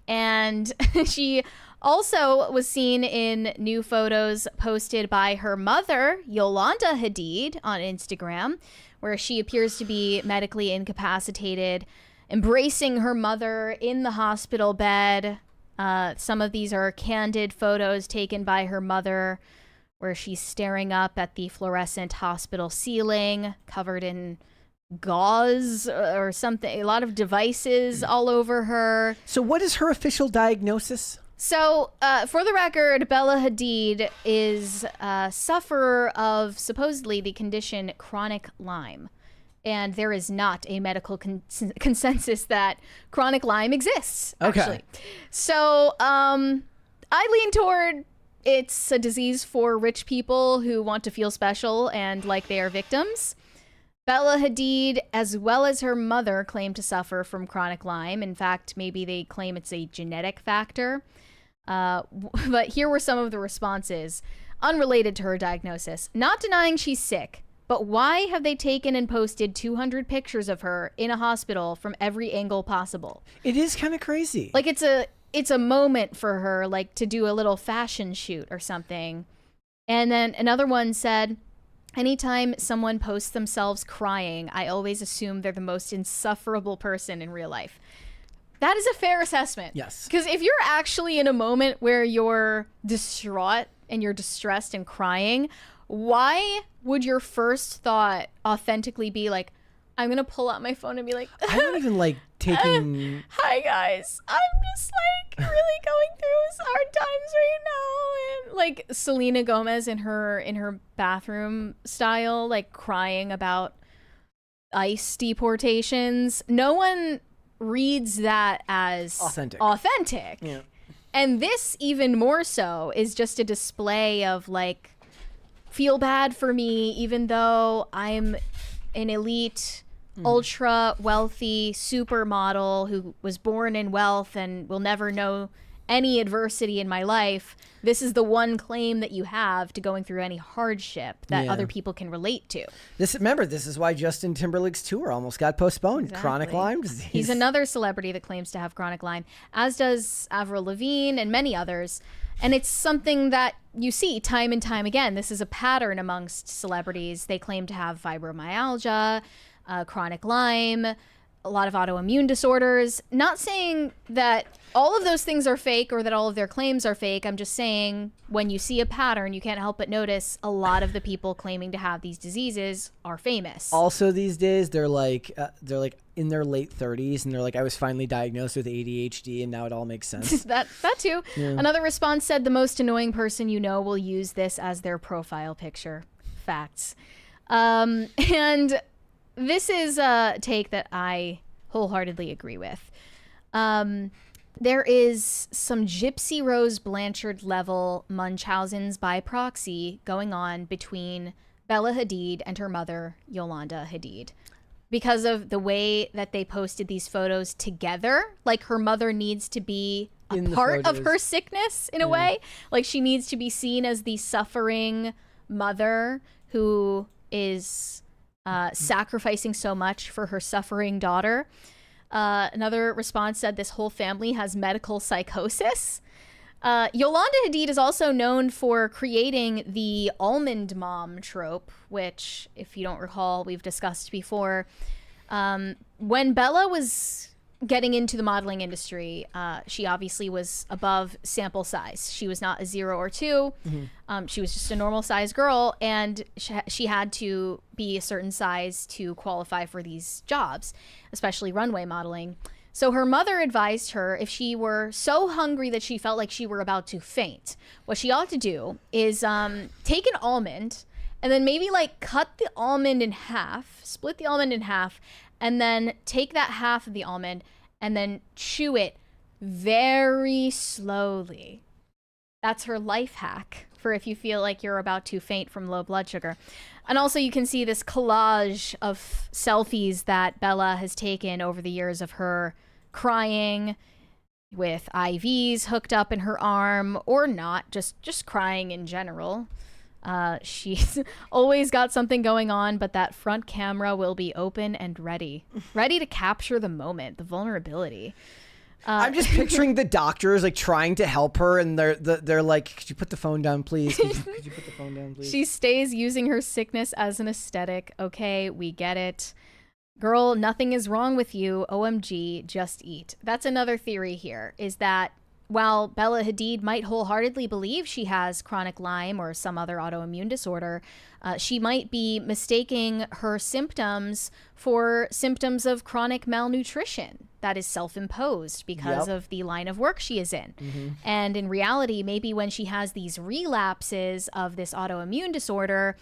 And she also was seen in new photos posted by her mother, Yolanda Hadid, on Instagram, where she appears to be medically incapacitated, embracing her mother in the hospital bed. Some of these are candid photos taken by her mother, where she's staring up at the fluorescent hospital ceiling, covered in gauze or something, a lot of devices all over her. So what is her official diagnosis? So, for the record, Bella Hadid is a sufferer of supposedly the condition chronic Lyme. And there is not a medical consensus that chronic Lyme exists, actually. Okay. So, I lean toward it's a disease for rich people who want to feel special and like they are victims. Bella Hadid, as well as her mother, claim to suffer from chronic Lyme. In fact, maybe they claim it's a genetic factor. But here were some of the responses, unrelated to her diagnosis. Not denying she's sick, but why have they taken and posted 200 pictures of her in a hospital from every angle possible? It is kind of crazy. Like it's a moment for her, like to do a little fashion shoot or something. And then another one said, "Anytime someone posts themselves crying, I always assume they're the most insufferable person in real life." That is a fair assessment. Yes. Because if you're actually in a moment where you're distraught and you're distressed and crying, why would your first thought authentically be like, I'm going to pull out my phone and be like, I don't even like taking... Hi, guys. I'm just like really going through hard times right now. And like Selena Gomez in her bathroom style, like crying about ICE deportations. No one reads that as authentic. Yeah. And this even more so is just a display of like, feel bad for me, even though I'm an elite, ultra wealthy supermodel who was born in wealth and will never know any adversity in my life, this is the one claim that you have to going through any hardship that other people can relate to. Remember, this is why Justin Timberlake's tour almost got postponed. Exactly. Chronic Lyme disease. He's another celebrity that claims to have chronic Lyme, as does Avril Lavigne and many others. And it's something that you see time and time again. This is a pattern amongst celebrities. They claim to have fibromyalgia, chronic Lyme, a lot of autoimmune disorders. Not saying that all of those things are fake or that all of their claims are fake. I'm just saying when you see a pattern, you can't help but notice a lot of the people claiming to have these diseases are famous. Also these days, they're like in their late 30s and they're like, I was finally diagnosed with ADHD and now it all makes sense. that too. Yeah. Another response said the most annoying person you know will use this as their profile picture. Facts. And this is a take that I wholeheartedly agree with. There is some Gypsy Rose Blanchard level Munchausen's by proxy going on between Bella Hadid and her mother, Yolanda Hadid. Because of the way that they posted these photos together, like her mother needs to be a part of her sickness in a way. Like she needs to be seen as the suffering mother who is sacrificing so much for her suffering daughter. Another response said this whole family has medical psychosis. Yolanda Hadid is also known for creating the almond mom trope, which, if you don't recall, we've discussed before. When Bella was getting into the modeling industry, she obviously was above sample size. She was not a 0 or 2. She was just a normal size girl, and she had to be a certain size to qualify for these jobs, especially runway modeling. So her mother advised her, if she were so hungry that she felt like she were about to faint, what she ought to do is take an almond and then maybe like cut the almond in half, split the almond in half, and then take that half of the almond and then chew it very slowly. That's her life hack for if you feel like you're about to faint from low blood sugar. And also you can see this collage of selfies that Bella has taken over the years of her crying with IVs hooked up in her arm or not, just crying in general. She's always got something going on, but that front camera will be open and ready to capture the moment, the vulnerability. I'm just picturing the doctors like trying to help her, and they're like, "Could you put the phone down, please? Could you put the phone down, please?" She stays using her sickness as an aesthetic. Okay, we get it. Girl, nothing is wrong with you. OMG, just eat. That's another theory here, is that while Bella Hadid might wholeheartedly believe she has chronic Lyme or some other autoimmune disorder, she might be mistaking her symptoms for symptoms of chronic malnutrition that is self-imposed because of the line of work she is in. And in reality, maybe when she has these relapses of this autoimmune disorder,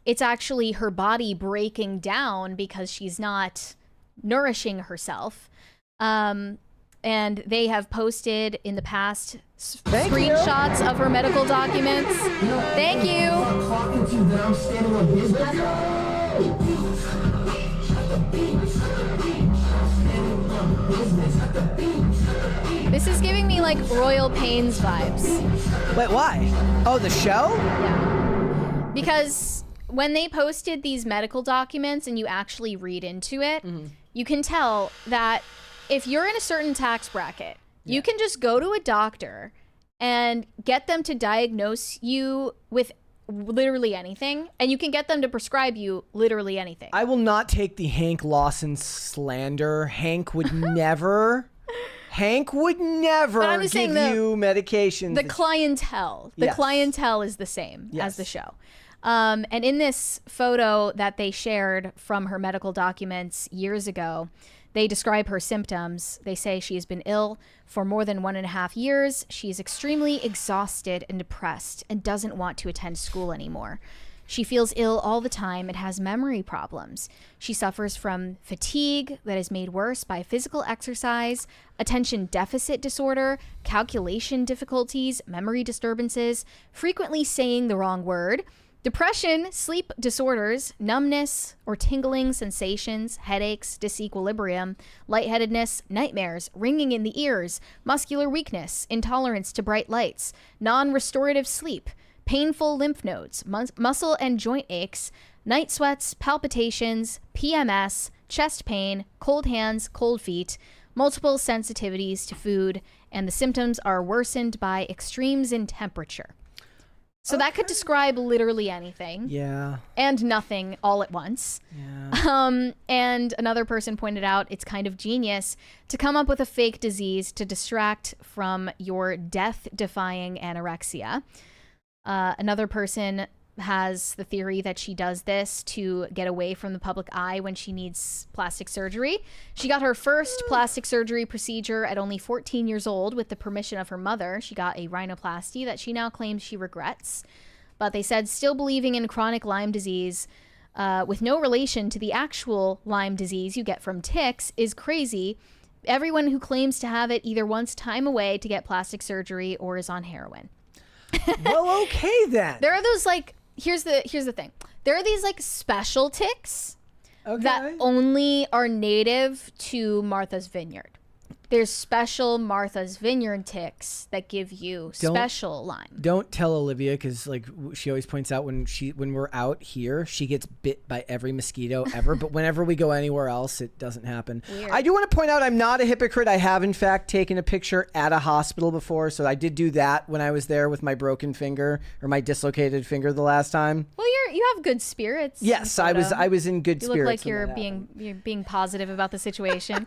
it's actually her body breaking down because she's not nourishing herself. And they have posted in the past screenshots of her medical documents. Thank you. This is giving me like Royal Pains vibes. Wait, why? Oh, the show? Yeah. Because when they posted these medical documents and you actually read into it, you can tell that if you're in a certain tax bracket, you can just go to a doctor and get them to diagnose you with literally anything, and you can get them to prescribe you literally anything. I will not take the Hank Lawson slander. Hank would never give you medications. The clientele. The clientele is the same as the show. And in this photo that they shared from her medical documents years ago, they describe her symptoms. They say she has been ill for more than 1.5 years. She is extremely exhausted and depressed and doesn't want to attend school anymore. She feels ill all the time and has memory problems. She suffers from fatigue that is made worse by physical exercise, attention deficit disorder, calculation difficulties, memory disturbances, frequently saying the wrong word, Depression, sleep disorders, numbness or tingling sensations, headaches, disequilibrium, lightheadedness, nightmares, ringing in the ears, muscular weakness, intolerance to bright lights, non-restorative sleep, painful lymph nodes, muscle and joint aches, night sweats, palpitations, PMS, chest pain, cold hands, cold feet, multiple sensitivities to food, and the symptoms are worsened by extremes in temperature. So that could describe literally anything. Yeah. And nothing all at once. Yeah. And another person pointed out it's kind of genius to come up with a fake disease to distract from your death-defying anorexia. Another person has the theory that she does this to get away from the public eye when she needs plastic surgery. She got her first plastic surgery procedure at only 14 years old with the permission of her mother. She got a rhinoplasty that she now claims she regrets. But they said still believing in chronic Lyme disease with no relation to the actual Lyme disease you get from ticks is crazy. Everyone who claims to have it either wants time away to get plastic surgery or is on heroin. Well, okay then. There are those like, here's the thing. There are these like special ticks that only are native to Martha's Vineyard. There's special Martha's Vineyard ticks that give you special Lyme. Don't tell Olivia, because like she always points out when we're out here, she gets bit by every mosquito ever. But whenever we go anywhere else, it doesn't happen. Weird. I do want to point out I'm not a hypocrite. I have in fact taken a picture at a hospital before, so I did do that when I was there with my broken finger or my dislocated finger the last time. Well, you have good spirits. Yes, I was in good spirits. You look like you're being positive about the situation.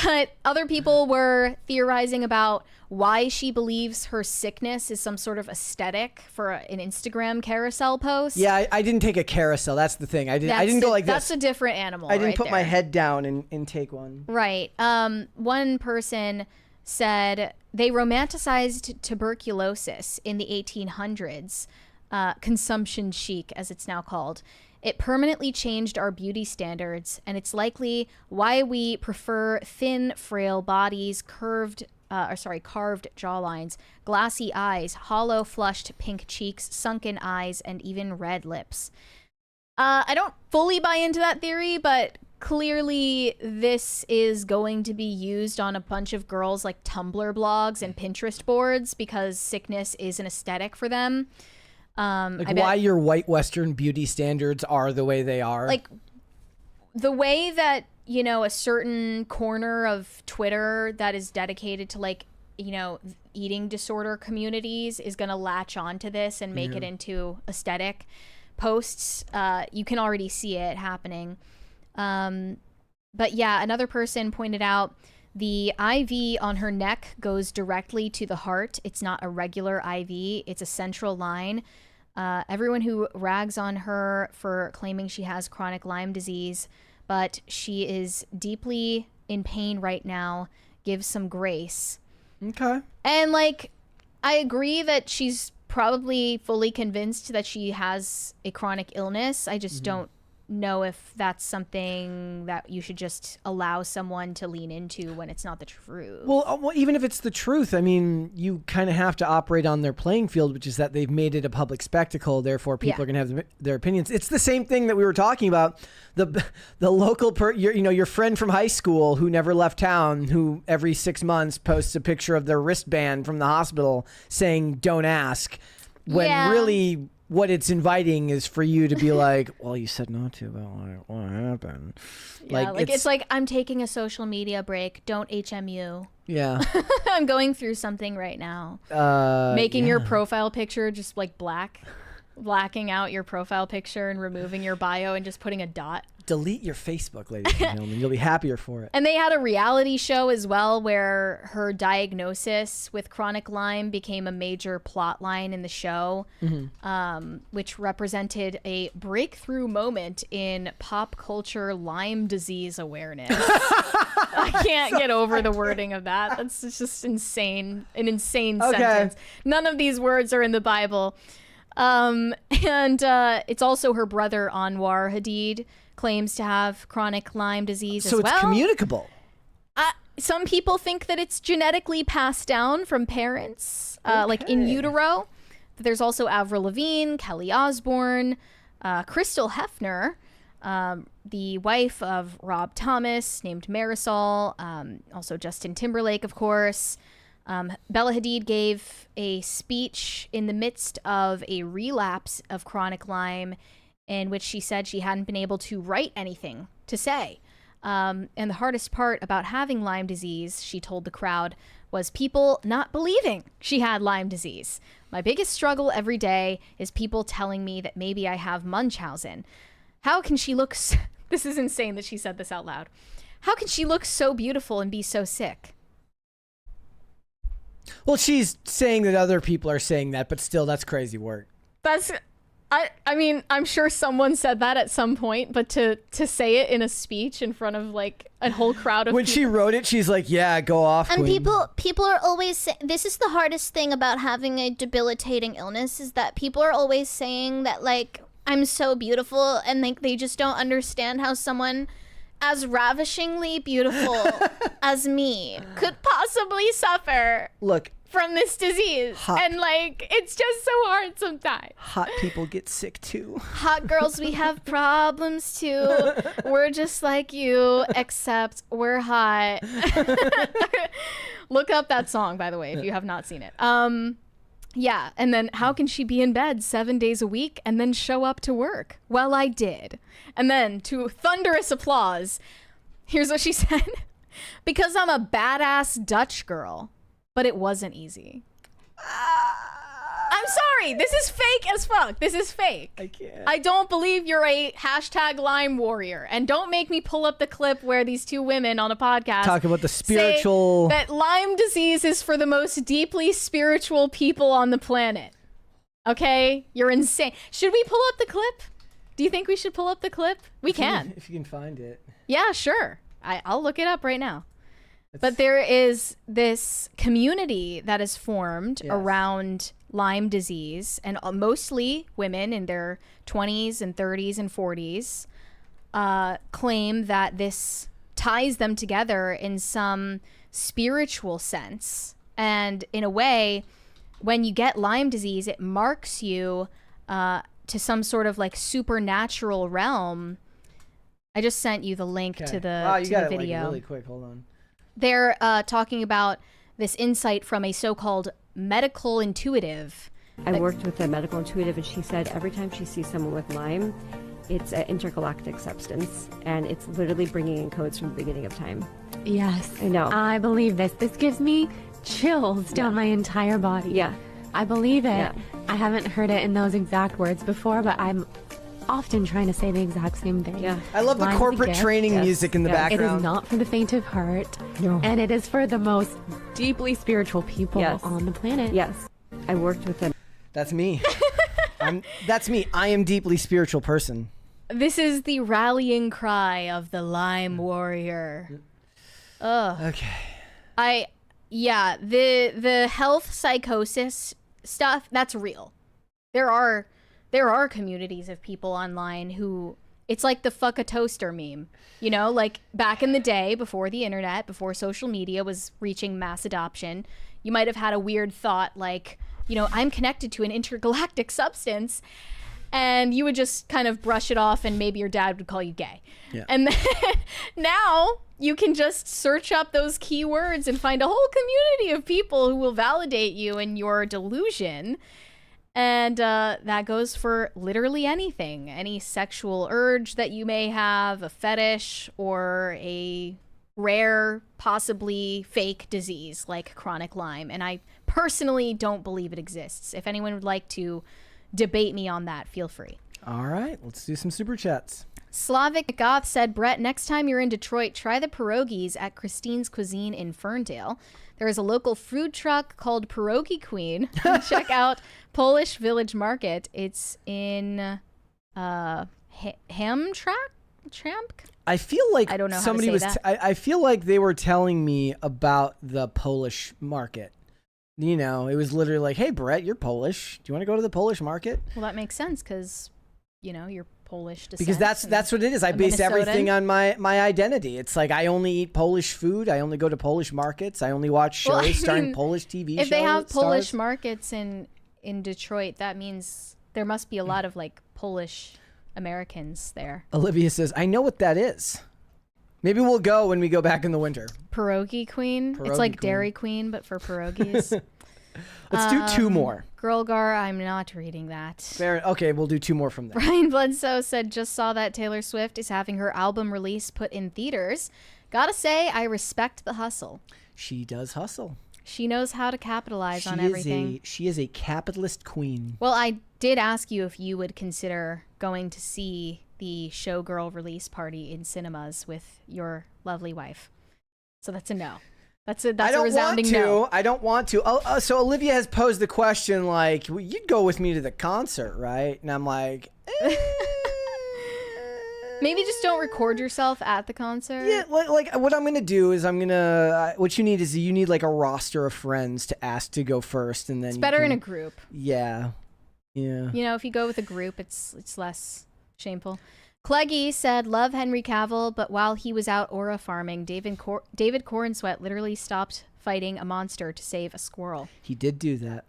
But other people were theorizing about why she believes her sickness is some sort of aesthetic for an Instagram carousel post. Yeah, I didn't take a carousel. That's the thing. I didn't go like this. That's a different animal. I didn't right put my there. head down and take one. Right. One person said they romanticized tuberculosis in the 1800s, consumption chic, as it's now called. It permanently changed our beauty standards, and it's likely why we prefer thin, frail bodies, carved jawlines, glassy eyes, hollow, flushed pink cheeks, sunken eyes, and even red lips. I don't fully buy into that theory, but clearly this is going to be used on a bunch of girls' like Tumblr blogs and Pinterest boards because sickness is an aesthetic for them. Why your white Western beauty standards are the way they are. Like the way that, you know, a certain corner of Twitter that is dedicated to like, you know, eating disorder communities is going to latch onto this and make it into aesthetic posts. You can already see it happening. But yeah, another person pointed out the IV on her neck goes directly to the heart. It's not a regular IV. It's a central line. Everyone who rags on her for claiming she has chronic Lyme disease, but she is deeply in pain right now, gives some grace. Okay. And like, I agree that she's probably fully convinced that she has a chronic illness. I just don't know if that's something that you should just allow someone to lean into when it's not the truth. Well, even if it's the truth, I mean, you kind of have to operate on their playing field, which is that they've made it a public spectacle. Therefore, people are going to have their opinions. It's the same thing that we were talking about. The local, your friend from high school who never left town, who every 6 months posts a picture of their wristband from the hospital saying, "Don't ask," when really what it's inviting is for you to be like, well, you said not to, but what happened? Yeah, like it's like, I'm taking a social media break. Don't HMU. Yeah. I'm going through something right now. Making your profile picture just like blacking out your profile picture and removing your bio and just putting a dot. Delete your Facebook, ladies and gentlemen. You'll be happier for it. And they had a reality show as well where her diagnosis with chronic Lyme became a major plot line in the show, which represented a breakthrough moment in pop culture Lyme disease awareness. I can't get over the wording of that. That's just insane. An insane sentence. None of these words are in the Bible. And it's also her brother, Anwar Hadid, claims to have chronic Lyme disease as well. So it's communicable. Some people think that it's genetically passed down from parents, like in utero. There's also Avril Lavigne, Kelly Osbourne, Crystal Hefner, the wife of Rob Thomas, named Marisol, also Justin Timberlake, of course. Bella Hadid gave a speech in the midst of a relapse of chronic Lyme in which she said she hadn't been able to write anything to say. And the hardest part about having Lyme disease, she told the crowd, was people not believing she had Lyme disease. My biggest struggle every day is people telling me that maybe I have Munchausen. How can she look this is insane that she said this out loud. How can she look so beautiful and be so sick? Well, she's saying that other people are saying that, but still, that's crazy work. I mean, I'm sure someone said that at some point, but to say it in a speech in front of like a whole crowd of when people. She wrote it, she's like, yeah, go off, And queen. people are always saying, this is the hardest thing about having a debilitating illness, is that people are always saying that, like, I'm so beautiful, and like they just don't understand how someone as ravishingly beautiful as me could possibly suffer Look, from this disease. And like, it's just so hard sometimes. hot people get sick too. Hot girls, we have problems too. We're just like you, except we're hot. Look up that song, by the way, if you have not seen it. Yeah, and then how can she be in bed 7 days a week and then show up to work? Well, I did. And then, to thunderous applause, here's what she said. Because I'm a badass Dutch girl. But it wasn't easy. I'm sorry. This is fake as fuck. This is fake. I can't. I don't believe you're a hashtag Lyme warrior. And don't make me pull up the clip where these two women on a podcast Talk about the spiritual... say that Lyme disease is for the most deeply spiritual people on the planet. Okay? You're insane. Should we pull up the clip? Do you think we should pull up the clip? We can. If you can find it. Yeah, sure. I'll look it up right now. But there is this community that is formed around Lyme disease, and mostly women in their 20s and 30s and 40s claim that this ties them together in some spiritual sense. And in a way, when you get Lyme disease, it marks you to some sort of like supernatural realm. I just sent you the link to the, you to got the it, video. like, really quick. Hold on. They're talking about this insight from a so-called medical intuitive. I worked with a medical intuitive, and she said every time she sees someone with Lyme, it's an intergalactic substance, and it's literally bringing in codes from the beginning of time. Yes. I know. I believe this. This gives me chills down my entire body. Yeah. I believe it. Yeah. I haven't heard it in those exact words before, but I'm often trying to say the exact same thing. Yeah. I love the Lyme's a corporate gift. training Yes. music in the Yes. It background. is not for the faint of heart. No. And it is for the most deeply spiritual people Yes. on the planet. Yes. I worked with a That's me. That's me. I am deeply spiritual person. This is the rallying cry of the Lyme warrior. Ugh. Okay. The health psychosis stuff, that's real. There are communities of people online who, it's like the fuck a toaster meme. You know, like back in the day, before the internet, before social media was reaching mass adoption, you might have had a weird thought like, you know, I'm connected to an intergalactic substance, and you would just kind of brush it off, and maybe your dad would call you gay. Yeah. And then now you can just search up those keywords and find a whole community of people who will validate you in your delusion. And that goes for literally anything, any sexual urge that you may have, a fetish, or a rare, possibly fake disease like chronic Lyme. And I personally don't believe it exists. If anyone would like to debate me on that, feel free. All right. Let's do some super chats. Slavic Goth said, Brett, next time you're in Detroit, try the pierogies at Christine's Cuisine in Ferndale. There is a local food truck called Pierogi Queen. Check out Polish Village Market. It's in Hamtramck? I feel like I don't know how to somebody say was. that. I feel like they were telling me about the Polish market. You know, it was literally like, "Hey, Brett, you're Polish. Do you want to go to the Polish market?" Well, that makes sense because, you know, you're Polish descent. Because that's what it is. I a base everything Minnesotan. on my identity. It's like I only eat Polish food. I only go to Polish markets. I only watch shows Well, I starring mean, Polish TV shows. if they have Polish stars. markets in in Detroit. That means there must be a lot of like Polish Americans there. Olivia says, I know what that is. Maybe we'll go when we go back in the winter. Pierogi Queen. It's like Dairy Queen, but for pierogies. Let's do 2 more. Girlgar, I'm not reading that. Fair. Okay, we'll do 2 more from there. Brian Bledsoe said, just saw that Taylor Swift is having her album release put in theaters. Gotta say, I respect the hustle. She does hustle. She knows how to capitalize on everything. She is a capitalist queen. Well, I did ask you if you would consider going to see the Showgirl release party in cinemas with your lovely wife. So that's a no. That's a resounding no. I don't want to. So Olivia has posed the question like, well, you'd go with me to the concert, right? And I'm like, maybe just don't record yourself at the concert. Yeah, like what I'm gonna do is what you need like a roster of friends to ask to go first, and then it's better in a group. Yeah. You know, if you go with a group, it's less shameful. Cleggy said, love Henry Cavill, but while he was out aura farming, David Cornsweat literally stopped fighting a monster to save a squirrel. He did do that.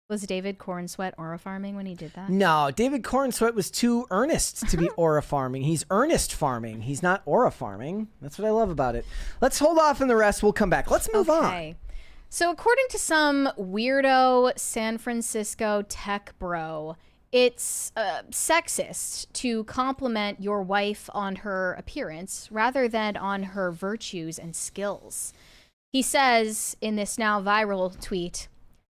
Was David Cornsweat aura farming when he did that? No, David Cornsweat was too earnest to be aura farming. He's earnest farming. He's not aura farming. That's what I love about it. Let's hold off on the rest. We'll come back. Let's move on. So according to some weirdo San Francisco tech bro, it's sexist to compliment your wife on her appearance rather than on her virtues and skills. He says in this now viral tweet,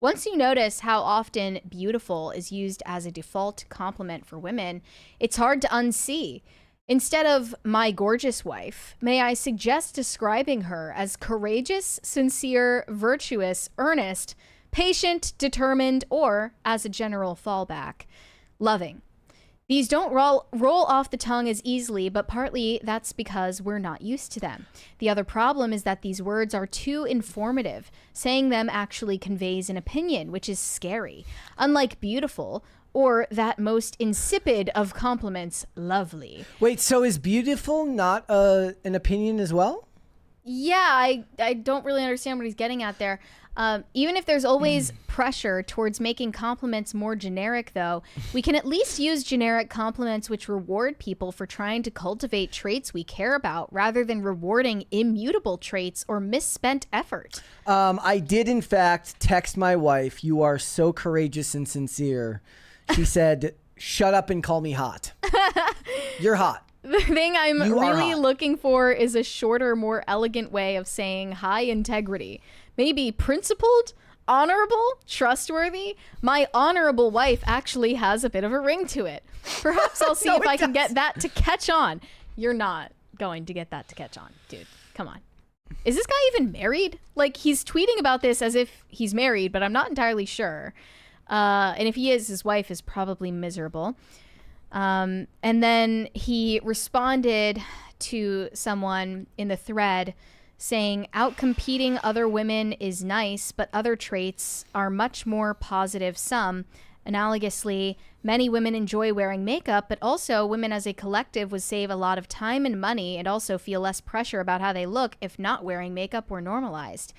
once you notice how often beautiful is used as a default compliment for women, it's hard to unsee. Instead of my gorgeous wife, may I suggest describing her as courageous, sincere, virtuous, earnest, patient, determined, or, as a general fallback, loving. These don't roll off the tongue as easily, but partly that's because we're not used to them. The other problem is that these words are too informative. Saying them actually conveys an opinion, which is scary. Unlike beautiful, or that most insipid of compliments, lovely. Wait, so is beautiful not an opinion as well? Yeah, I don't really understand what he's getting at there. Even if there's always pressure towards making compliments more generic, though, we can at least use generic compliments which reward people for trying to cultivate traits we care about rather than rewarding immutable traits or misspent effort. I did, in fact, text my wife, you are so courageous and sincere. She said, shut up and call me hot. You're hot. The thing I'm really looking for is a shorter, more elegant way of saying high integrity. Maybe principled, honorable, trustworthy. My honorable wife actually has a bit of a ring to it. Perhaps I'll see if I can get that to catch on. You're not going to get that to catch on, dude. Come on. Is this guy even married? Like, he's tweeting about this as if he's married, but I'm not entirely sure. And if he is, his wife is probably miserable. And then he responded to someone in the thread saying, outcompeting other women is nice, but other traits are much more positive. Some, analogously, many women enjoy wearing makeup, but also women as a collective would save a lot of time and money and also feel less pressure about how they look if not wearing makeup were normalized.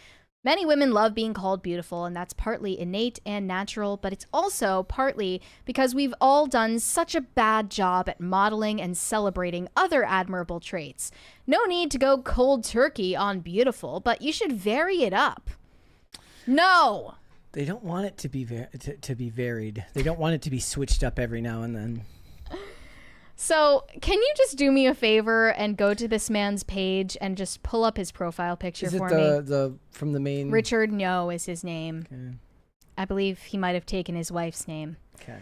Many women love being called beautiful, and that's partly innate and natural, but it's also partly because we've all done such a bad job at modeling and celebrating other admirable traits. No need to go cold turkey on beautiful, but you should vary it up. No! They don't want it to be varied. They don't want it to be switched up every now and then. So, can you just do me a favor and go to this man's page and just pull up his profile picture for me? Is it from the main? Richard No is his name. Okay. I believe he might have taken his wife's name. Okay.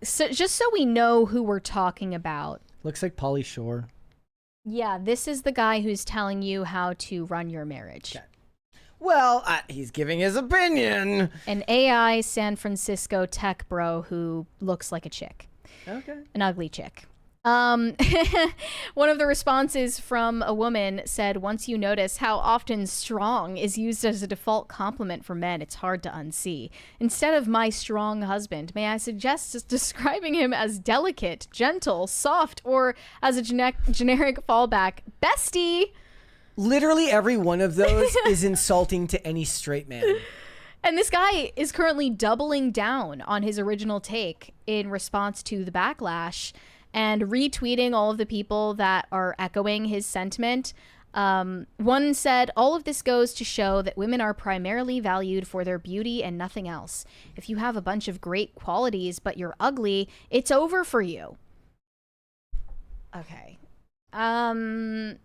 So just so we know who we're talking about. Looks like Pauly Shore. Yeah, this is the guy who's telling you how to run your marriage. Okay. Well, he's giving his opinion. An AI San Francisco tech bro who looks like a chick. Okay. An ugly chick. One of the responses from a woman said, once you notice how often strong is used as a default compliment for men, it's hard to unsee. Instead of my strong husband, may I suggest just describing him as delicate, gentle, soft, or as a generic fallback, bestie. Literally every one of those is insulting to any straight man. And this guy is currently doubling down on his original take in response to the backlash and retweeting all of the people that are echoing his sentiment. One said, all of this goes to show that women are primarily valued for their beauty and nothing else. If you have a bunch of great qualities, but you're ugly, it's over for you. Okay. I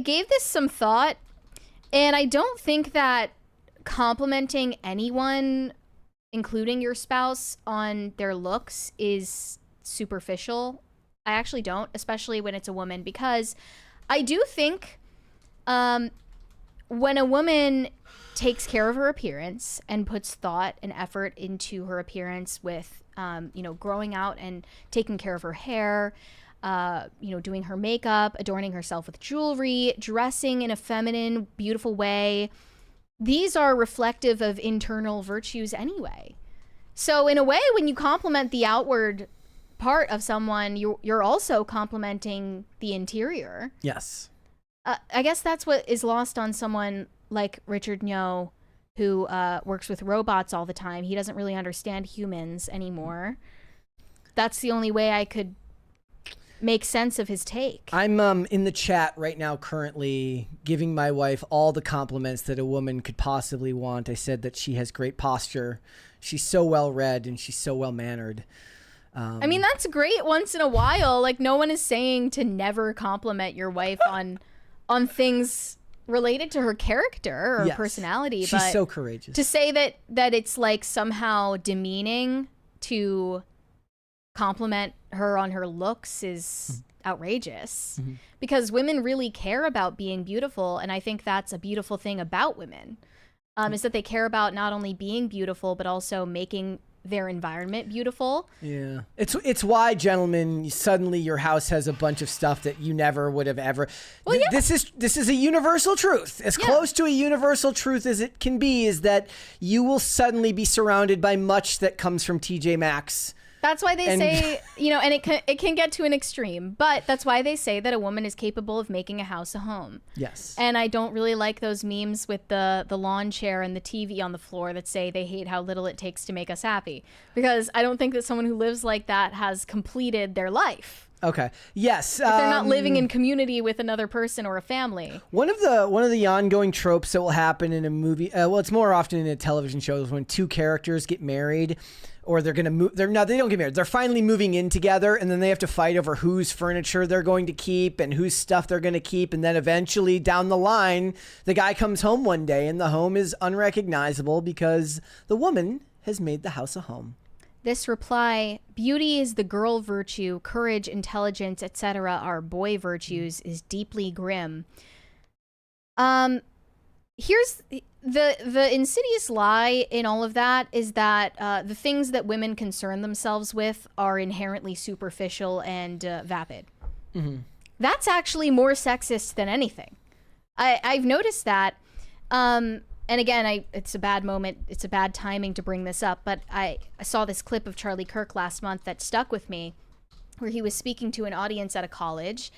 gave this some thought, and I don't think that complimenting anyone, including your spouse, on their looks is superficial. I actually don't, especially when it's a woman, because I do think when a woman takes care of her appearance and puts thought and effort into her appearance with, you know, growing out and taking care of her hair, you know, doing her makeup, adorning herself with jewelry, dressing in a feminine, beautiful way, these are reflective of internal virtues anyway. So in a way, when you compliment the outward part of someone, you're also complimenting the interior. Yes. I guess that's what is lost on someone like Richard Nyo, who works with robots all the time. He doesn't really understand humans anymore. That's the only way I could make sense of his take. I'm in the chat right now currently giving my wife all the compliments that a woman could possibly want. I said that she has great posture, she's so well read, and she's so well mannered. I mean, that's great once in a while. Like, no one is saying to never compliment your wife on things related to her character or Yes. personality. She's but so courageous. to say that it's like somehow demeaning to compliment her on her looks is outrageous. Because women really care about being beautiful, and I think that's a beautiful thing about women, is that they care about not only being beautiful but also making their environment beautiful. Yeah, it's why, gentlemen, suddenly your house has a bunch of stuff that you never would have ever. Well, yeah. This is a universal truth, as close to a universal truth as it can be, is that you will suddenly be surrounded by much that comes from TJ Maxx. That's why they say, you know, and it can get to an extreme, but that's why they say that a woman is capable of making a house a home. Yes. And I don't really like those memes with the lawn chair and the TV on the floor that say they hate how little it takes to make us happy, because I don't think that someone who lives like that has completed their life. Okay. Yes. If they're not living in community with another person or a family. One of the ongoing tropes that will happen in a movie, well, it's more often in a television show, is when two characters get married, or they're gonna move. They don't get married. They're finally moving in together, and then they have to fight over whose furniture they're going to keep and whose stuff they're going to keep, and then eventually down the line, the guy comes home one day and the home is unrecognizable because the woman has made the house a home. This reply, beauty is the girl virtue, courage, intelligence, etc. are boy virtues, is deeply grim. Here's the insidious lie in all of that is that the things that women concern themselves with are inherently superficial and vapid. That's actually more sexist than anything. I've noticed that. And again, it's a bad moment. It's a bad timing to bring this up, but I saw this clip of Charlie Kirk last month that stuck with me, where he was speaking to an audience at a college.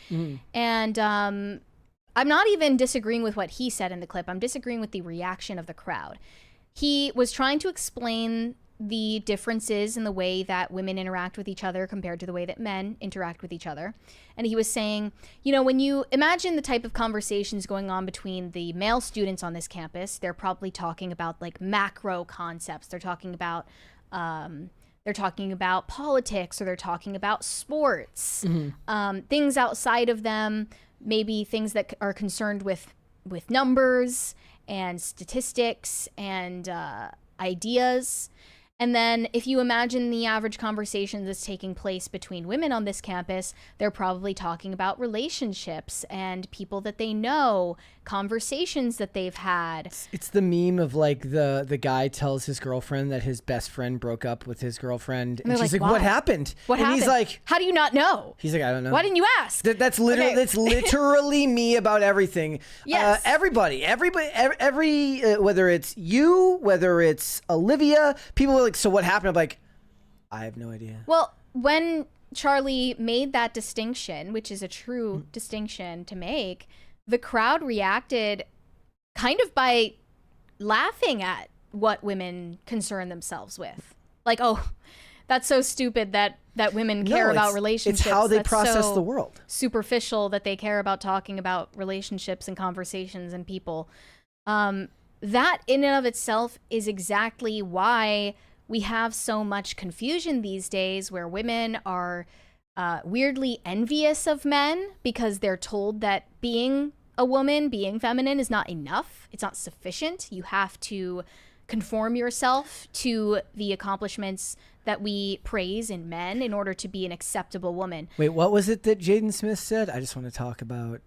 And I'm not even disagreeing with what he said in the clip. I'm disagreeing with the reaction of the crowd. He was trying to explain the differences in the way that women interact with each other compared to the way that men interact with each other. And he was saying, you know, when you imagine the type of conversations going on between the male students on this campus, they're probably talking about like macro concepts. They're talking about politics, or they're talking about sports, things outside of them, maybe things that are concerned with numbers and statistics and ideas. And then if you imagine the average conversation that's taking place between women on this campus, they're probably talking about relationships and people that they know, conversations that they've had. It's the meme of like the guy tells his girlfriend that his best friend broke up with his girlfriend, and she's like, "Why? what happened?" What and happened? He's like, how do you not know? He's like, I don't know. Why didn't you ask? That's literally that's literally me about everything. Yes. Everybody, whether it's you, whether it's Olivia, people are like, so what happened? I'm like, I have no idea. Well, when Charlie made that distinction, which is a true distinction to make, the crowd reacted kind of by laughing at what women concern themselves with. Like, oh, that's so stupid that women care about relationships. It's how they That's process so the world. superficial that they care about talking about relationships and conversations and people. That in and of itself is exactly why we have so much confusion these days, where women are weirdly envious of men because they're told that being a woman, being feminine is not enough. It's not sufficient. You have to conform yourself to the accomplishments that we praise in men in order to be an acceptable woman. Wait, what was it that Jaden Smith said? I just want to talk about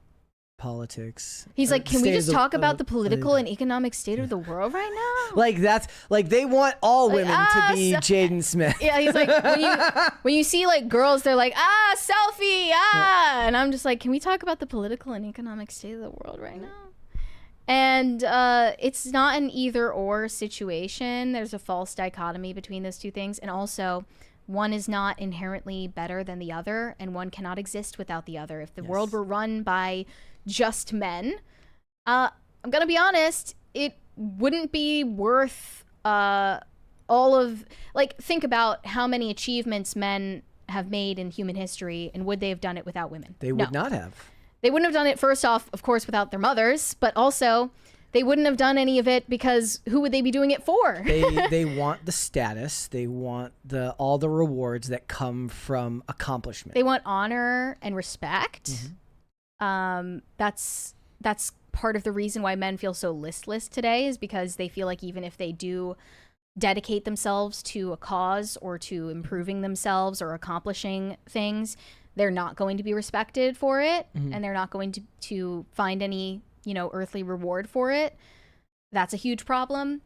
politics. He's like, can we just talk about the political and economic state of the world right now? Like, that's like, they want all women to be Jaden Smith. Yeah, he's like, when you see like girls, they're like, selfie, and I'm just like, can we talk about the political and economic state of the world right now? And it's not an either or situation. There's a false dichotomy between those two things. And also, one is not inherently better than the other, and one cannot exist without the other. If the world were run by just men, I'm going to be honest, it wouldn't be worth all of, like, think about how many achievements men have made in human history, and would they have done it without women? They would not have. They wouldn't have done it, first off, of course, without their mothers, but also they wouldn't have done any of it because who would they be doing it for? They want the status. They want all the rewards that come from accomplishment. They want honor and respect. That's part of the reason why men feel so listless today, is because they feel like even if they do dedicate themselves to a cause or to improving themselves or accomplishing things, they're not going to be respected for it, and they're not going to find any, earthly reward for it. That's a huge problem.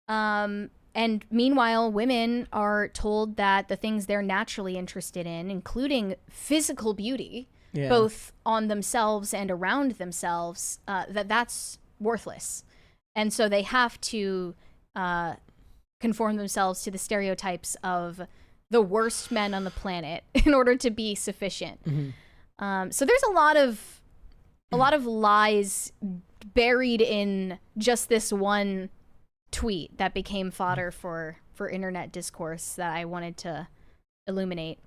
And meanwhile, women are told that the things they're naturally interested in, including physical beauty, both on themselves and around themselves, that's worthless. And so they have to conform themselves to the stereotypes of the worst men on the planet in order to be sufficient. So there's a lot of lies buried in just this one tweet that became fodder for internet discourse that I wanted to illuminate.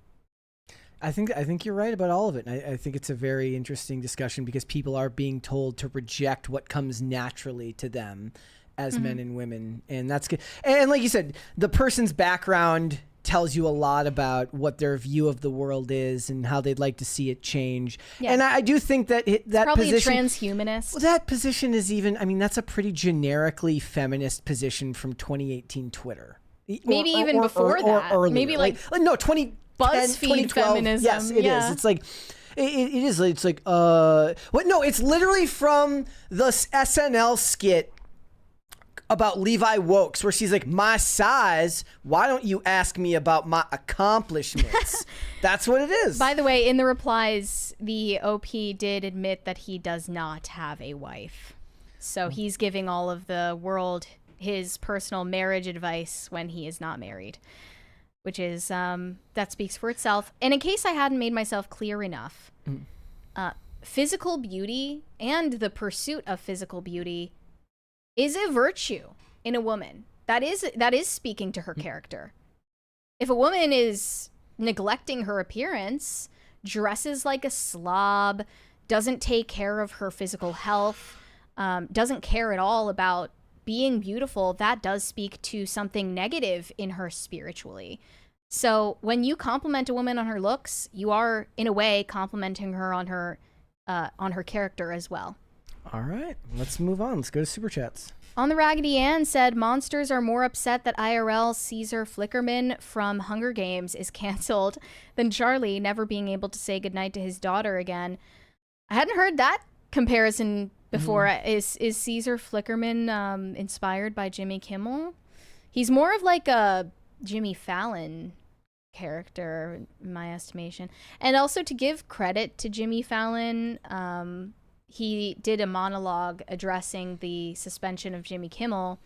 I think you're right about all of it. I think it's a very interesting discussion because people are being told to reject what comes naturally to them as men and women, and that's good. And like you said, the person's background tells you a lot about what their view of the world is and how they'd like to see it change. Yeah. And I do think that that probably position, a transhumanist. Well, that position is even, I mean, that's a pretty generically feminist position from 20202018 Twitter. Maybe even before that. Earlier. Maybe like no, 2010, BuzzFeed 2012. feminism. Yes, it is. It's like, it is. It's like, what? No, it's literally from the SNL skit about Levi Wokes, where she's like, my size, why don't you ask me about my accomplishments? That's what it is. By the way, in the replies, the OP did admit that he does not have a wife. So he's giving all of the world his personal marriage advice when he is not married, which is, that speaks for itself. And in case I hadn't made myself clear enough, physical beauty and the pursuit of physical beauty is a virtue in a woman. That is speaking to her character. If a woman is neglecting her appearance, dresses like a slob, doesn't take care of her physical health, doesn't care at all about being beautiful, that does speak to something negative in her spiritually. So when you compliment a woman on her looks, you are in a way complimenting her on her character as well. All right, let's move on. Let's go to Super Chats. On the Raggedy Ann said, monsters are more upset that IRL Caesar Flickerman from Hunger Games is canceled than Charlie never being able to say goodnight to his daughter again. I hadn't heard that comparison before. Is Caesar Flickerman inspired by Jimmy Kimmel? He's more of like a Jimmy Fallon character in my estimation. And also, to give credit to Jimmy Fallon, he did a monologue addressing the suspension of Jimmy Kimmel,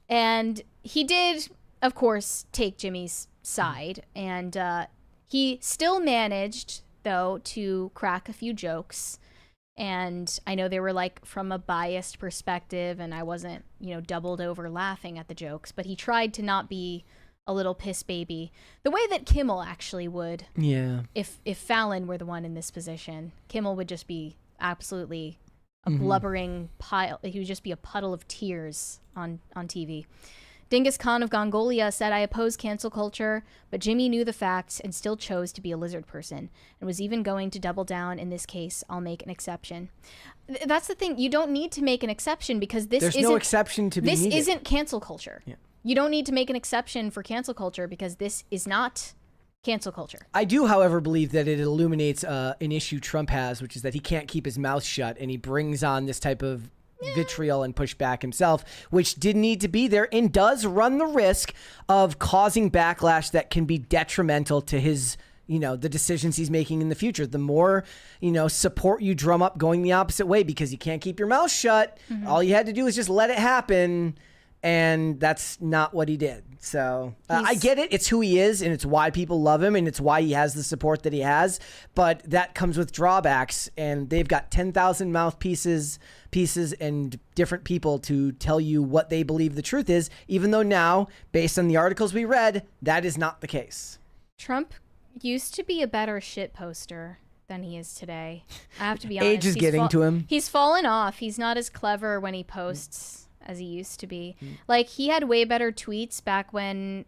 and he did, of course, take Jimmy's side, and he still managed, though, to crack a few jokes, And I know they were like from a biased perspective, and I wasn't, doubled over laughing at the jokes, but he tried to not be a little piss baby the way that Kimmel actually would. Yeah. If Fallon were the one in this position, Kimmel would just be absolutely a blubbering pile. He would just be a puddle of tears on TV. Dingus Khan of Gongolia said, I oppose cancel culture, but Jimmy knew the facts and still chose to be a lizard person and was even going to double down. In this case, I'll make an exception. That's the thing. You don't need to make an exception because There's no exception to be needed. This isn't cancel culture. Yeah. You don't need to make an exception for cancel culture because this is not cancel culture. I do, however, believe that it illuminates an issue Trump has, which is that he can't keep his mouth shut, and he brings on this type of vitriol and pushback himself, which did need to be there and does run the risk of causing backlash that can be detrimental to his, the decisions he's making in the future. The more, support you drum up going the opposite way because you can't keep your mouth shut. All you had to do is just let it happen. And that's not what he did. So I get it. It's who he is, and it's why people love him, and it's why he has the support that he has. But that comes with drawbacks, and they've got 10,000 mouthpieces and different people to tell you what they believe the truth is, even though now, based on the articles we read, that is not the case. Trump used to be a better shit poster than he is today. I have to be honest. Age is getting to him. He's fallen off. He's not as clever when he posts as he used to be. Like, he had way better tweets back when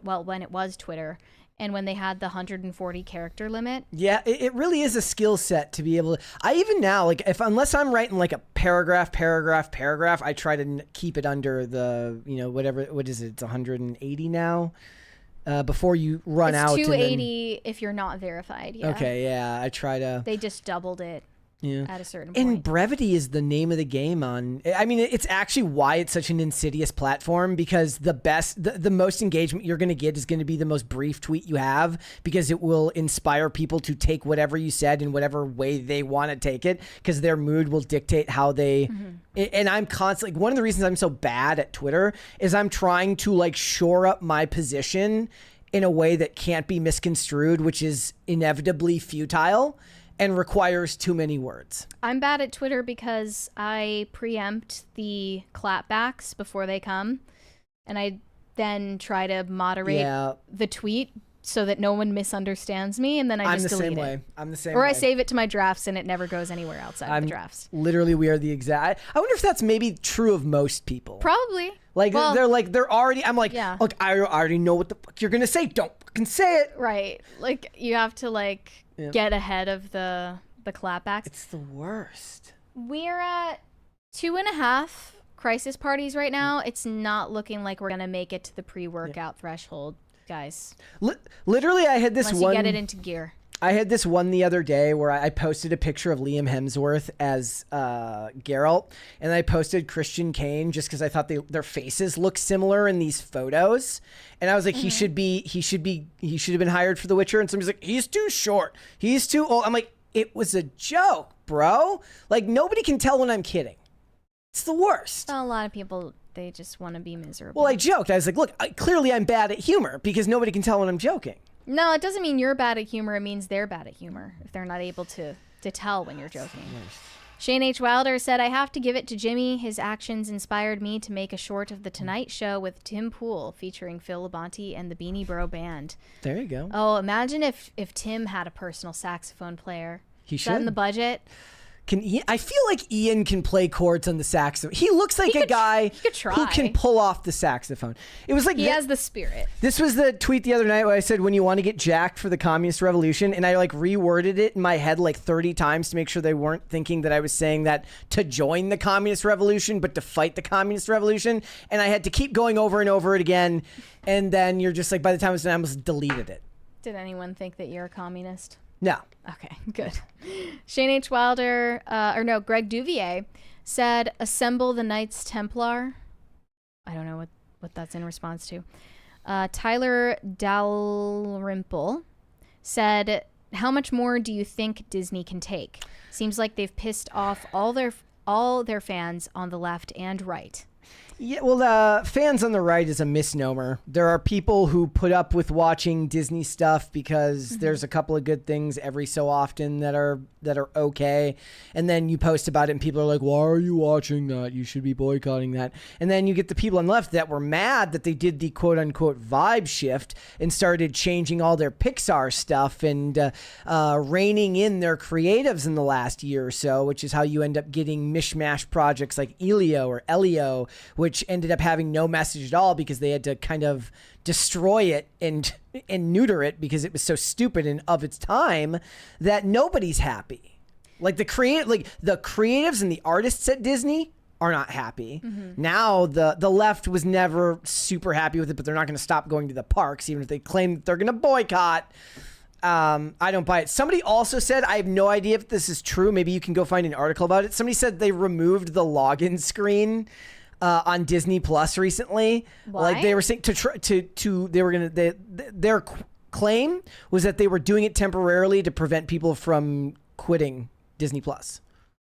when it was Twitter and when they had the 140 character limit. Yeah, it really is a skill set to be able to. I even now, like, unless I'm writing like a paragraph, I try to keep it under the, what is it? It's 180 now. Before you run out. It's 280 if you're not verified. Yeah. Okay, yeah, I try to. They just doubled it. Yeah. At a certain point. And brevity is the name of the game on. I mean, it's actually why it's such an insidious platform, because the most engagement you're going to get is going to be the most brief tweet you have, because it will inspire people to take whatever you said in whatever way they want to take it, because their mood will dictate how they. And I'm constantly, one of the reasons I'm so bad at Twitter is I'm trying to like shore up my position in a way that can't be misconstrued, which is inevitably futile and requires too many words. I'm bad at Twitter because I preempt the clapbacks before they come, and I then try to moderate the tweet so that no one misunderstands me, and then I just delete it. I'm the same way. Or I save it to my drafts, and it never goes anywhere outside of the drafts. Literally, we are the exact. I wonder if that's maybe true of most people. Probably. Like, they're already. I'm like, look, I already know what the fuck you're gonna say. Don't fucking say it. Right. Like, you have to get ahead of the clapbacks. It's the worst. We're at 2.5 crisis parties right now. It's not looking like we're gonna make it to the pre-workout threshold, guys. Literally, I had this Unless one. You get it into gear. I had this one the other day where I posted a picture of Liam Hemsworth as Geralt, and I posted Christian Kane just because I thought their faces look similar in these photos, and I was like, he should have been hired for The Witcher, and somebody's like, he's too short, he's too old. I'm like, it was a joke, bro. Like, nobody can tell when I'm kidding. It's the worst. Well, a lot of people, they just want to be miserable. Well, I joked. I was like, look, clearly I'm bad at humor because nobody can tell when I'm joking. No, it doesn't mean you're bad at humor. It means they're bad at humor if they're not able to tell when you're joking. Shane H. Wilder said, I have to give it to Jimmy. His actions inspired me to make a short of The Tonight Show with Tim Pool featuring Phil Labonte and the Beanie Bro Band. There you go. Oh, imagine if Tim had a personal saxophone player. He Is should. that in the budget? I feel like Ian can play chords on the saxophone. He looks like a guy who can pull off the saxophone. It was like he has the spirit. This was the tweet the other night where I said, when you want to get jacked for the communist revolution, and I like reworded it in my head like 30 times to make sure they weren't thinking that I was saying that to join the communist revolution, but to fight the communist revolution. And I had to keep going over and over it again. And then you're just like, by the time it was done, I almost deleted it. Did anyone think that you're a communist? No. Okay, good. Shane H. Wilder, Greg Duvier said, assemble the Knights Templar. I don't know what that's in response to. Tyler Dalrymple said, how much more do you think Disney can take? Seems like they've pissed off all their fans on the left and right. Yeah, well, fans on the right is a misnomer. There are people who put up with watching Disney stuff because there's a couple of good things every so often that are okay, and then you post about it and people are like, why are you watching that? You should be boycotting that. And then you get the people on the left that were mad that they did the quote-unquote vibe shift and started changing all their Pixar stuff and reining in their creatives in the last year or so, which is how you end up getting mishmash projects like Elio, which ended up having no message at all because they had to kind of destroy it and neuter it because it was so stupid and of its time that nobody's happy. Like the creatives and the artists at Disney are not happy. Now the left was never super happy with it, but they're not going to stop going to the parks even if they claim that they're going to boycott. I don't buy it. Somebody also said, I have no idea if this is true. Maybe you can go find an article about it. Somebody said they removed the login screen on Disney Plus recently. Why? Like they were saying their claim was that they were doing it temporarily to prevent people from quitting Disney Plus.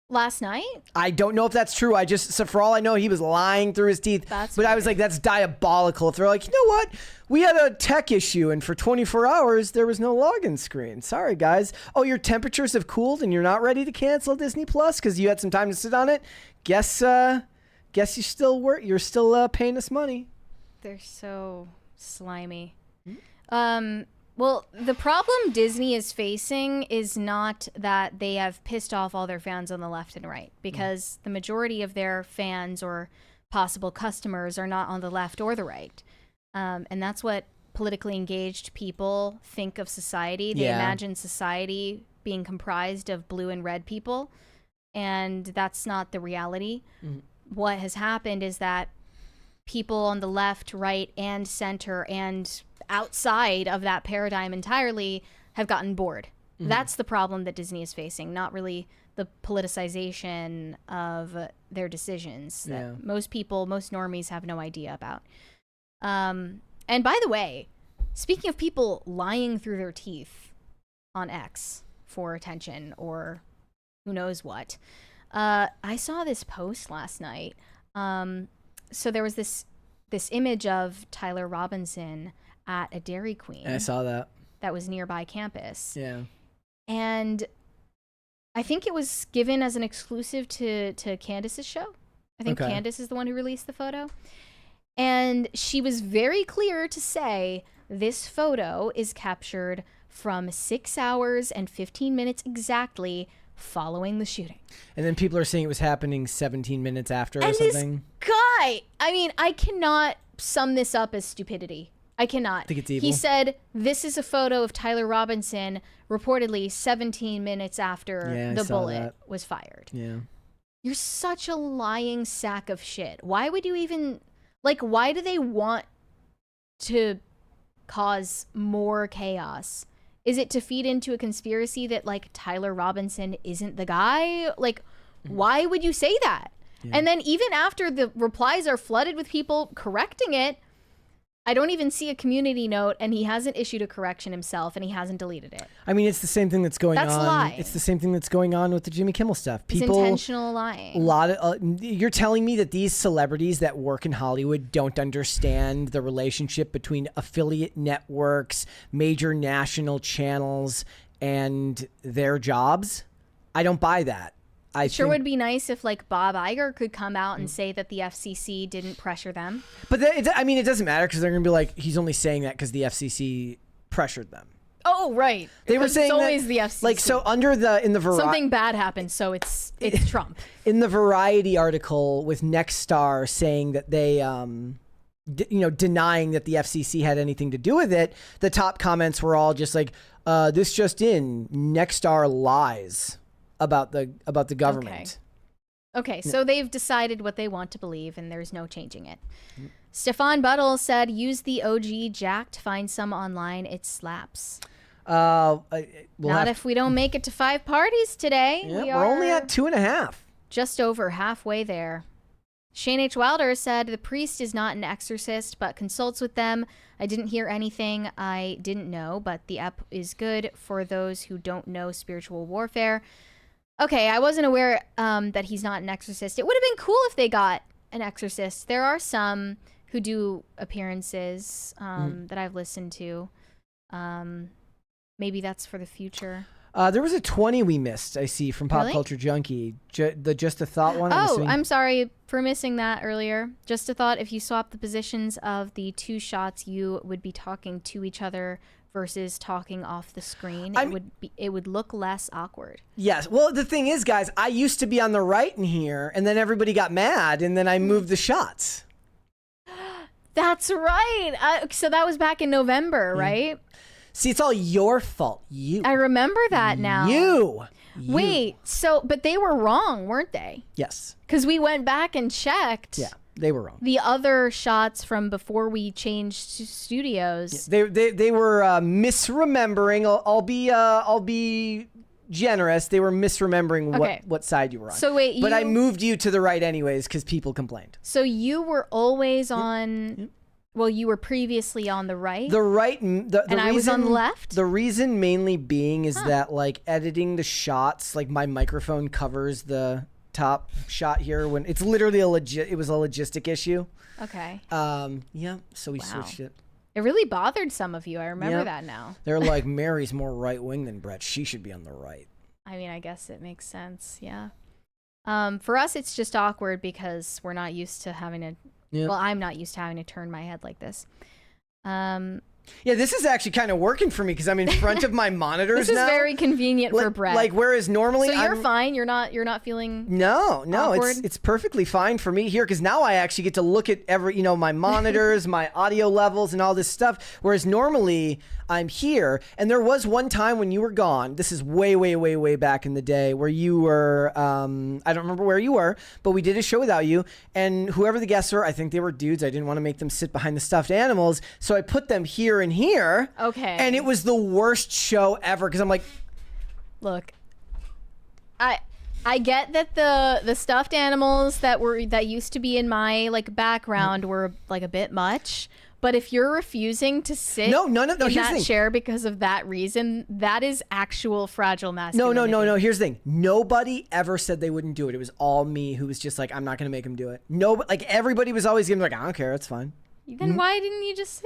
Last night? I don't know if that's true. So for all I know, he was lying through his teeth. That's but I weird. was like, that's diabolical. If they're like, you know what? We had a tech issue and for 24 hours, there was no login screen. Sorry, guys. Oh, your temperatures have cooled and you're not ready to cancel Disney Plus because you had some time to sit on it? Guess you're still paying us money. They're so slimy. Well, the problem Disney is facing is not that they have pissed off all their fans on the left and right, because the majority of their fans or possible customers are not on the left or the right. And that's what politically engaged people think of society. They imagine society being comprised of blue and red people, and that's not the reality. What has happened is that people on the left, right, and center and outside of that paradigm entirely have gotten bored. That's the problem that Disney is facing, not really the politicization of their decisions that most people, most normies have no idea about. And by the way, speaking of people lying through their teeth on X for attention or who knows what, I saw this post last night. So there was this image of Tyler Robinson at a Dairy Queen. I saw that. That was nearby campus. Yeah. And I think it was given as an exclusive to Candace's show. I think Candace is the one who released the photo. And she was very clear to say this photo is captured from 6 hours and 15 minutes exactly following the shooting. And then people are saying it was happening 17 minutes after or something. This guy, I mean, I cannot sum this up as stupidity. I cannot. I think it's evil. He said, this is a photo of Tyler Robinson reportedly 17 minutes after the bullet was fired. Yeah. You're such a lying sack of shit. Why would you even, like, why do they want to cause more chaos? Is it to feed into a conspiracy that, like, Tyler Robinson isn't the guy? Like, why would you say that? Yeah. And then even after the replies are flooded with people correcting it, I don't even see a community note, and he hasn't issued a correction himself, and he hasn't deleted it. I mean, it's the same thing that's going on. That's lying. It's the same thing that's going on with the Jimmy Kimmel stuff. It's intentional lying. You're telling me that these celebrities that work in Hollywood don't understand the relationship between affiliate networks, major national channels, and their jobs? I don't buy that. It sure would be nice if, like, Bob Iger could come out and say that the FCC didn't pressure them. But I mean, it doesn't matter because they're going to be like, he's only saying that because the FCC pressured them. Oh, right. They were saying it's always that, the FCC. Like, so in the something bad happened, so it's Trump. In the Variety article with Nexstar saying that they, denying that the FCC had anything to do with it, the top comments were all just like, this just in, Nexstar lies about the government. Okay, so they've decided what they want to believe, and there's no changing it. Stefan Buttle said, use the OG Jacked, find some online, it slaps. Not if we don't make it to 5 parties today. Yeah, we're only at 2.5. Just over halfway there. Shane H. Wilder said, the priest is not an exorcist, but consults with them. I didn't hear anything I didn't know, but the app is good for those who don't know spiritual warfare. Okay, I wasn't aware that he's not an exorcist. It would have been cool if they got an exorcist. There are some who do appearances that I've listened to. Maybe that's for the future. There was a 20 we missed, I see, from Pop Really? Culture Junkie. The Just a Thought one. Oh, I'm sorry for missing that earlier. Just a thought, if you swap the positions of the two shots, you would be talking to each other versus talking off the screen. It would look less awkward. Yes. Well, the thing is, guys, I used to be on the right in here, and then everybody got mad, and then I moved the shots. That's right. So that was back in November, right? See, it's all your fault. I remember that now. You. Wait, but they were wrong, weren't they? Yes. Because we went back and checked. Yeah, they were wrong. The other shots from before we changed studios. Yeah, they were misremembering. I'll be generous. They were misremembering what side you were on. So wait, but I moved you to the right anyways because people complained. So you were always on. Yep. Well, you were previously on the right. The right, and I was on the left. The reason mainly being is that like editing the shots, like my microphone covers the top shot here when it's literally it was a logistic issue. Okay. Yeah. So we switched it. It really bothered some of you. I remember that now. They're like, Mary's more right wing than Brett. She should be on the right. I mean, I guess it makes sense. Yeah. For us, it's just awkward because we're not used to having to. Well, I'm not used to having to turn my head like this. Yeah, this is actually kind of working for me because I'm in front of my monitors now. This is very convenient for Brett. Like whereas normally, so you're fine. You're not feeling. No, awkward? it's perfectly fine for me here because now I actually get to look at my monitors, my audio levels, and all this stuff. Whereas normally I'm here, and there was one time when you were gone. This is way back in the day where you were. I don't remember where you were, but we did a show without you, and whoever the guests were, I think they were dudes. I didn't want to make them sit behind the stuffed animals, so I put them here and here. Okay. And it was the worst show ever because I'm like, look, I get that the stuffed animals that used to be in my like background were like a bit much, but if you're refusing to sit in that chair because of that reason, that is actual fragile masculinity. No. Here's the thing. Nobody ever said they wouldn't do it. It was all me who was just like, I'm not going to make them do it. No, like everybody was always giving like, I don't care. It's fine. Then why didn't you just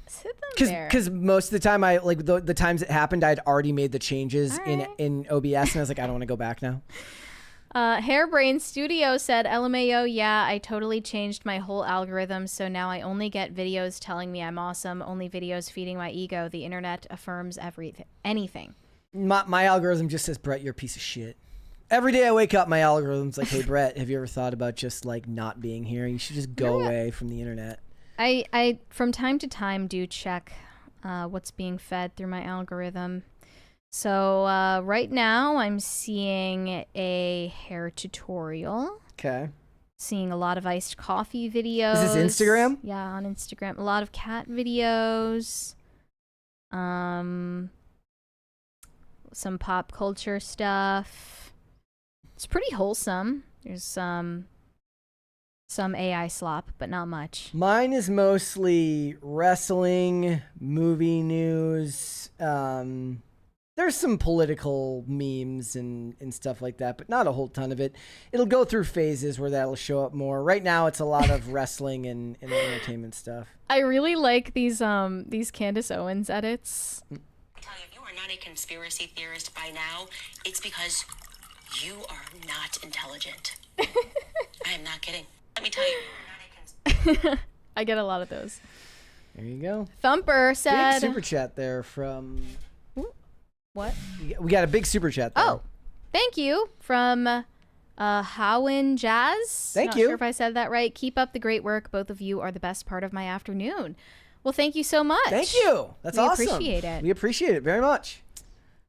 sit them there? Because most of the time, I like the times it happened, I'd already made the changes in OBS, and I was like, I don't want to go back now. Hairbrain Studio said, LMAO, yeah, I totally changed my whole algorithm, so now I only get videos telling me I'm awesome, only videos feeding my ego. The internet affirms anything. My algorithm just says, Brett, you're a piece of shit. Every day I wake up, my algorithm's like, hey, Brett, have you ever thought about just like not being here? You should just go away from the internet. I from time to time do check what's being fed through my algorithm. So right now I'm seeing a hair tutorial. Okay. Seeing a lot of iced coffee videos. Is this Instagram? Yeah, on Instagram. A lot of cat videos. Some pop culture stuff. It's pretty wholesome. There's some AI slop, but not much. Mine is mostly wrestling, movie news. There's some political memes and stuff like that, but not a whole ton of it. It'll go through phases where that'll show up more. Right now, it's a lot of wrestling and entertainment stuff. I really like these Candace Owens edits. I tell you, if you are not a conspiracy theorist by now, it's because you are not intelligent. I am not kidding. Let me tell you, you're not a conspiracy. I get a lot of those. There you go. Thumper said... Big super chat there from... What? We got a big super chat there. Oh, thank you from Howin Jazz. Thank Not you. Sure if I said that right. Keep up the great work. Both of you are the best part of my afternoon. Well, thank you so much. Thank you. That's awesome. We appreciate it. We appreciate it very much.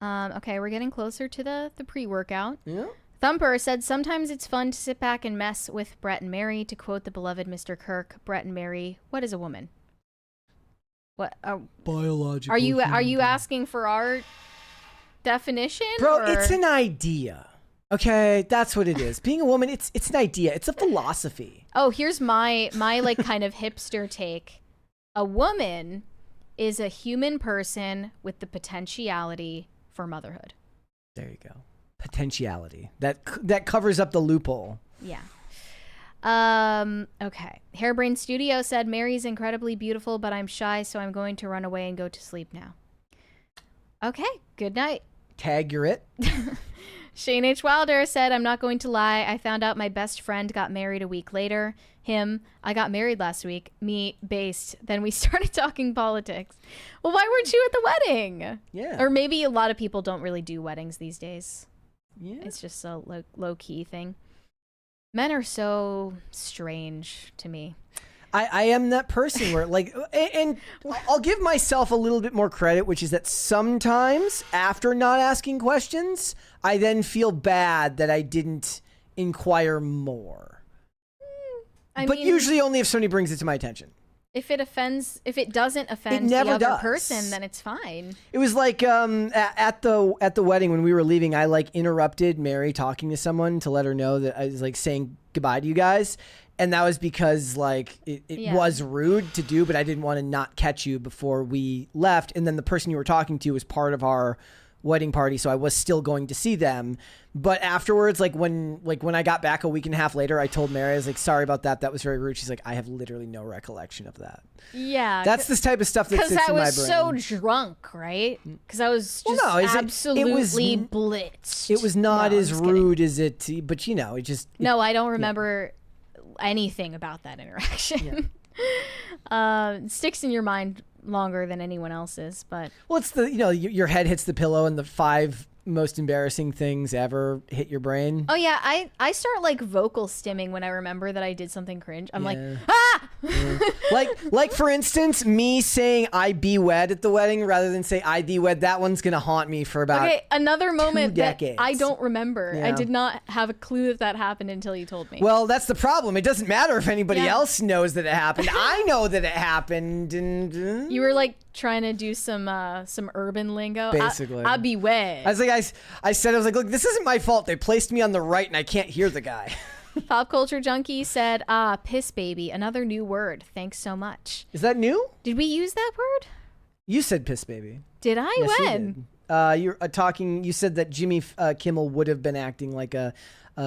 Okay, we're getting closer to the pre-workout. Yeah. Thumper said, sometimes it's fun to sit back and mess with Brett and Mary. To quote the beloved Mr. Kirk, Brett and Mary, what is a woman? What? Biological. Are you asking for our definition? Bro, it's an idea. Okay, that's what it is. Being a woman, it's an idea. It's a philosophy. Oh, here's my like kind of hipster take. A woman is a human person with the potentiality for motherhood. There you go. Potentiality. That covers up the loophole. Yeah. Okay. Hairbrain Studio said, Mary's incredibly beautiful, but I'm shy, so I'm going to run away and go to sleep now. Okay. Good night. Tag, you're it. Shane H. Wilder said, I'm not going to lie. I found out my best friend got married a week later. Him, I got married last week. Me, based. Then we started talking politics. Well, why weren't you at the wedding? Yeah. Or maybe a lot of people don't really do weddings these days. Yeah. It's just a low-key thing. Men are so strange to me. I am that person where like, and I'll give myself a little bit more credit, which is that sometimes after not asking questions, I then feel bad that I didn't inquire more. But usually only if somebody brings it to my attention. If it doesn't offend the other person, then it's fine. It was like at the wedding when we were leaving, I like interrupted Mary talking to someone to let her know that I was like saying goodbye to you guys. And that was because like it was rude to do, but I didn't want to not catch you before we left. And then the person you were talking to was part of our wedding party, so I was still going to see them. But afterwards, like when I got back a week and a half later, I told Mary, I was like, sorry about that. That was very rude. She's like, I have literally no recollection of that. Yeah. That's this type of stuff that sits in my brain. Because I was so drunk, right? Because I was just absolutely blitzed. It was not as rude as it, but you know, it just... No, I don't remember anything about that interaction. Yeah. Sticks in your mind longer than anyone else's, but... Well, it's the, you know, your head hits the pillow and the 5 most embarrassing things ever hit your brain. Oh yeah, I start like vocal stimming when I remember that I did something cringe. I'm like, ah! Yeah. like for instance, me saying I be wed at the wedding rather than say I thee wed, that one's gonna haunt me for about another moment 2 decades. that I don't remember. Yeah. I did not have a clue that happened until you told me. Well, that's the problem. It doesn't matter if anybody else knows that it happened. I know that it happened, and you were like trying to do some urban lingo. Basically, I be wed. I was like, I said, I was like, look, this isn't my fault. They placed me on the right, and I can't hear the guy. Pop Culture Junkie said, piss baby, another new word. Thanks so much. Is that new? Did we use that word? You said piss baby. Did I? Yes, When? You're talking. You said that Jimmy Kimmel would have been acting like a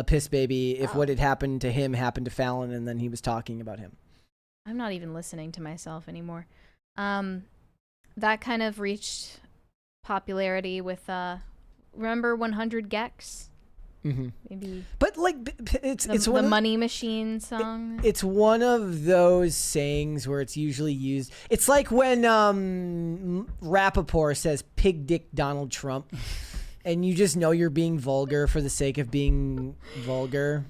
piss baby if what had happened to him happened to Fallon, and then he was talking about him. I'm not even listening to myself anymore. That kind of reached popularity with remember 100 Gex? Mm-hmm. Maybe. But like it's the Money Machine song. It's one of those sayings where it's usually used. It's like when Rappaport says "pig dick Donald Trump," and you just know you're being vulgar for the sake of being vulgar.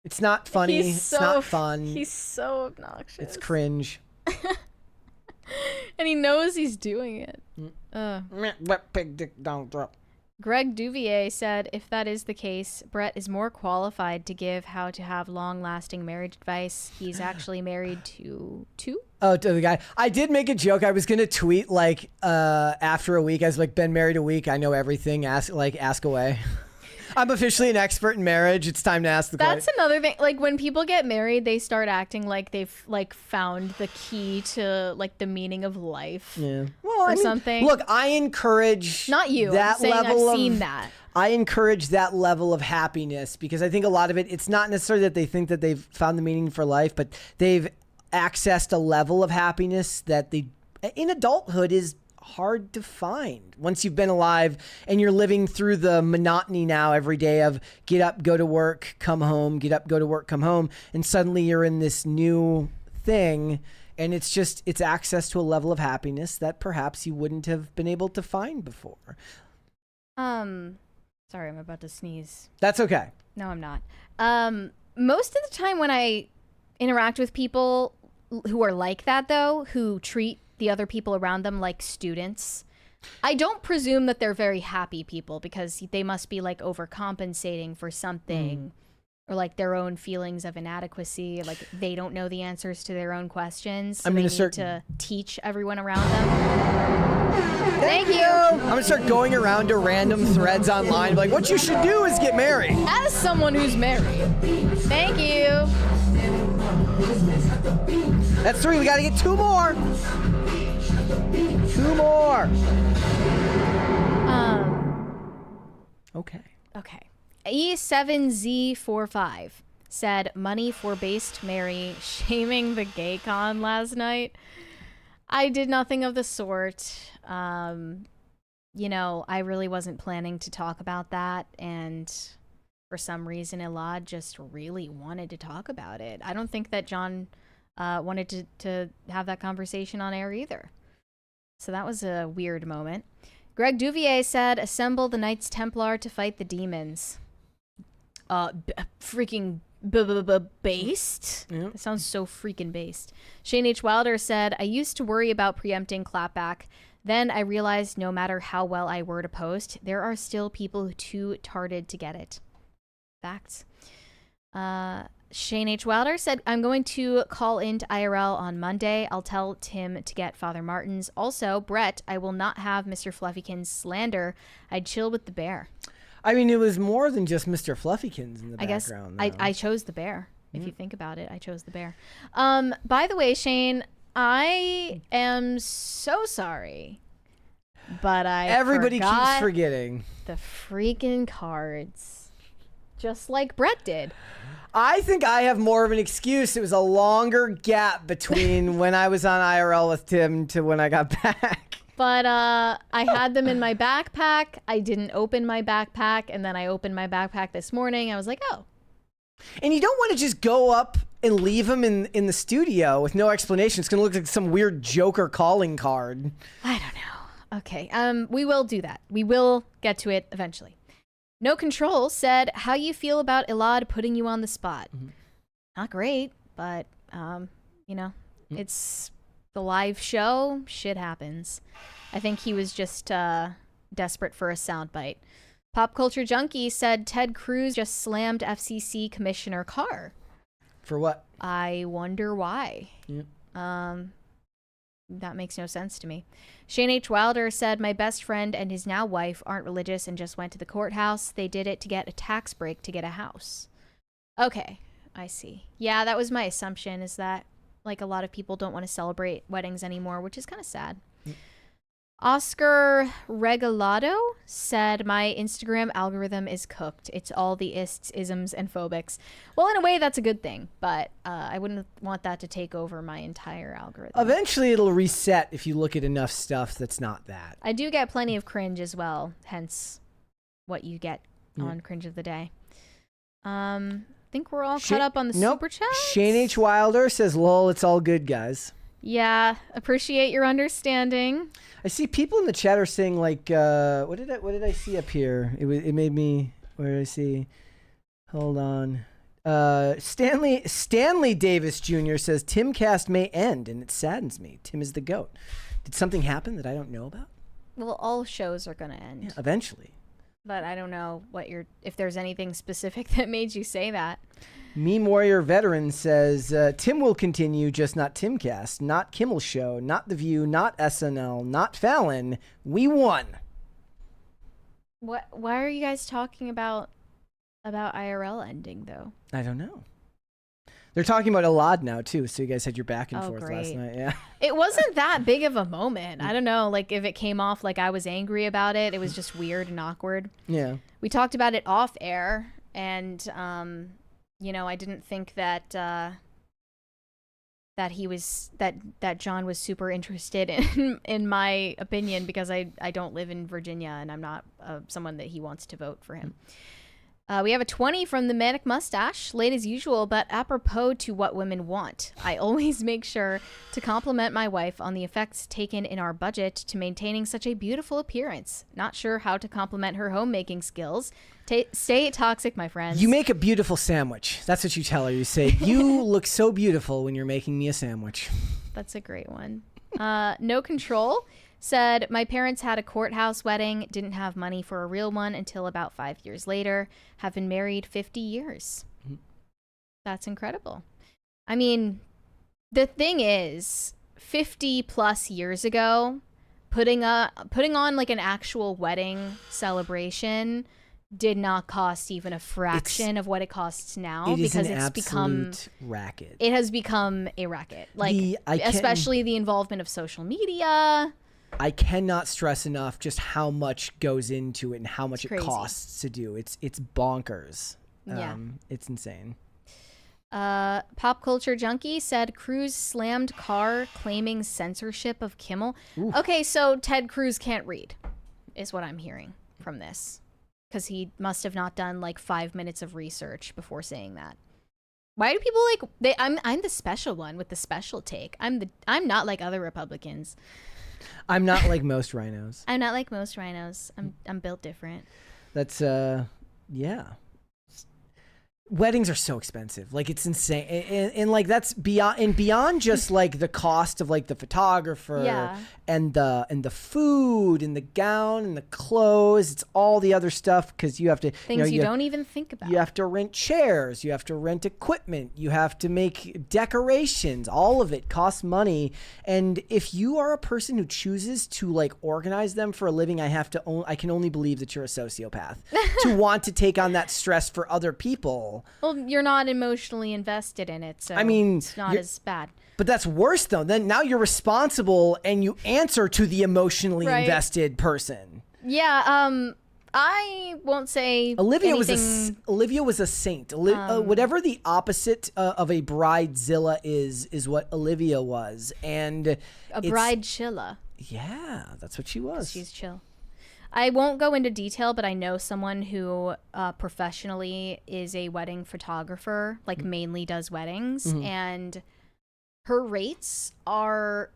It's not funny. It's not fun. He's so obnoxious. It's cringe. And he knows he's doing it. Pig dick Donald Trump. Greg Duvier said, if that is the case, Brett is more qualified to give how to have long-lasting marriage advice. He's actually married to 2? Oh, to the guy. I did make a joke. I was going to tweet, like, after a week. I was like, been married a week. I know everything. Ask away. I'm officially an expert in marriage. It's time to ask the question. That's another thing. Like, when people get married, they start acting like they've, like, found the key to, like, the meaning of life. Yeah. Well, something. Look, I encourage not you. That I'm saying level I've seen that. I encourage that level of happiness because I think a lot of it's not necessarily that they think that they've found the meaning for life, but they've accessed a level of happiness that in adulthood is hard to find once you've been alive and you're living through the monotony now every day of get up, go to work, come home, get up, go to work, come home, and suddenly you're in this new thing, and it's access to a level of happiness that perhaps you wouldn't have been able to find before. Sorry, I'm about to sneeze. That's okay. No, I'm not. Most of the time when I interact with people who are like that, though, who treat the other people around them like students, I don't presume that they're very happy people because they must be like overcompensating for something or like their own feelings of inadequacy. Like they don't know the answers to their own questions. So they need to teach everyone around them. Thank you. I'm going to start going around to random threads online. Like, what you should do is get married. As someone who's married. Thank you. That's 3. We got to get 2 more. 2 more. Okay. E7Z45. said, money for based Mary shaming the gay con last night. I did nothing of the sort. You know, I really wasn't planning to talk about that, and for some reason Elad just really wanted to talk about it. I don't think that John wanted to have that conversation on air either. So that was a weird moment. Greg Duvier said, assemble the Knights Templar to fight the demons. Freaking based? Yep. That sounds so freaking based. Shane H. Wilder said, I used to worry about preempting clapback. Then I realized no matter how well I word a post, there are still people too tarded to get it. Facts. Shane H. Wilder said, I'm going to call into IRL on Monday. I'll tell Tim to get Father Martin's. Also, Brett, I will not have Mr. Fluffykins slander. I'd chill with the bear. I mean, it was more than just Mr. Fluffykins in the I guess background. I chose the bear. If you think about it, I chose the bear. By the way, Shane, I am so sorry, but Everybody keeps forgetting the freaking cards, just like Brett did. I think I have more of an excuse. It was a longer gap between when I was on IRL with Tim to when I got back. But I had them in my backpack. I didn't open my backpack, and then I opened my backpack this morning. I was like, oh. And you don't want to just go up and leave them in the studio with no explanation. It's going to look like some weird Joker calling card. I don't know. Okay, we will do that. We will get to it eventually. No Control said, how you feel about Elad putting you on the spot? Not great, but, you know, it's the live show. Shit happens. I think he was just desperate for a soundbite. Pop Culture Junkie said Ted Cruz just slammed FCC Commissioner Carr. For what? I wonder why. Yep. That makes no sense to me. Shane H. Wilder said, my best friend and his now wife aren't religious and just went to the courthouse. They did it to get a tax break to get a house. Okay, I see. Yeah, that was my assumption, is that like a lot of people don't want to celebrate weddings anymore, which is kind of sad. Oscar Regalado said, my Instagram algorithm is cooked. It's all the ists, isms, and phobics. Well, in a way, that's a good thing, but I wouldn't want that to take over my entire algorithm. Eventually, it'll reset if you look at enough stuff that's not that. I do get plenty of cringe as well, hence what you get on Cringe of the Day. I think we're all caught up on the super chat. Shane H. Wilder says, lol, it's all good, guys. Yeah, appreciate your understanding. I see people in the chat are saying like, what did I see up here? It made me. Where did I see? Hold on. Stanley Davis Jr. says Timcast may end, and it saddens me. Tim is the GOAT. Did something happen that I don't know about? Well, all shows are gonna end. Yeah, eventually. But I don't know if there's anything specific that made you say that. Meme Warrior Veteran says, Tim will continue, just not Timcast, not Kimmel Show, not The View, not SNL, not Fallon. We won. Why are you guys talking about IRL ending, though? I don't know. They're talking about Elad now, too, so you guys had your back and forth great. last night. Yeah. It wasn't that big of a moment. I don't know, like if it came off like I was angry about it, it was just weird and awkward. Yeah. We talked about it off air, and you know, I didn't think that that John was super interested in my opinion, because I don't live in Virginia and I'm not someone that he wants to vote for him. We have a 20 from the Manic Mustache, late as usual, but apropos to what women want. I always make sure to compliment my wife on the effects taken in our budget to maintaining such a beautiful appearance. Not sure how to compliment her homemaking skills. Stay toxic, my friends. You make a beautiful sandwich. That's what you tell her. You say, you look so beautiful when you're making me a sandwich. That's a great one. No Control said, my parents had a courthouse wedding, didn't have money for a real one until about 5 years later, have been married 50 years. That's incredible. I mean, the thing is, 50 plus years ago, putting on like an actual wedding celebration did not cost even a fraction of what it costs now, because it's become racket. It has become a racket. Like especially the involvement of social media. I cannot stress enough just how much goes into it and how much it costs to do. It's bonkers. Yeah. It's insane. Pop Culture Junkie said Cruz slammed car claiming censorship of Kimmel. Oof. Okay, so Ted Cruz can't read, is what I'm hearing from this. Because he must have not done like 5 minutes of research before saying that. Why do people like I'm the special one with the special take. I'm not like other Republicans. I'm not like most rhinos. I'm not like most rhinos. I'm built different. That's yeah. Weddings are so expensive. Like, it's insane. And like, that's beyond just like the cost of like the photographer and the food and the gown and the clothes. It's all the other stuff, because you have to things you don't even think about. You have to rent chairs, you have to rent equipment, you have to make decorations. All of it costs money. And if you are a person who chooses to like organize them for a living, I can only believe that you're a sociopath to want to take on that stress for other people. Well, you're not emotionally invested in it, so I mean, it's not as bad. But that's worse, though. Then now you're responsible and you answer to the emotionally invested person. Yeah, I won't say Olivia anything. was a saint. Whatever the opposite of a bridezilla is what Olivia was, and a bride chilla. Yeah, that's what she was. She's chill. I won't go into detail, but I know someone who professionally is a wedding photographer, like mainly does weddings, and her rates are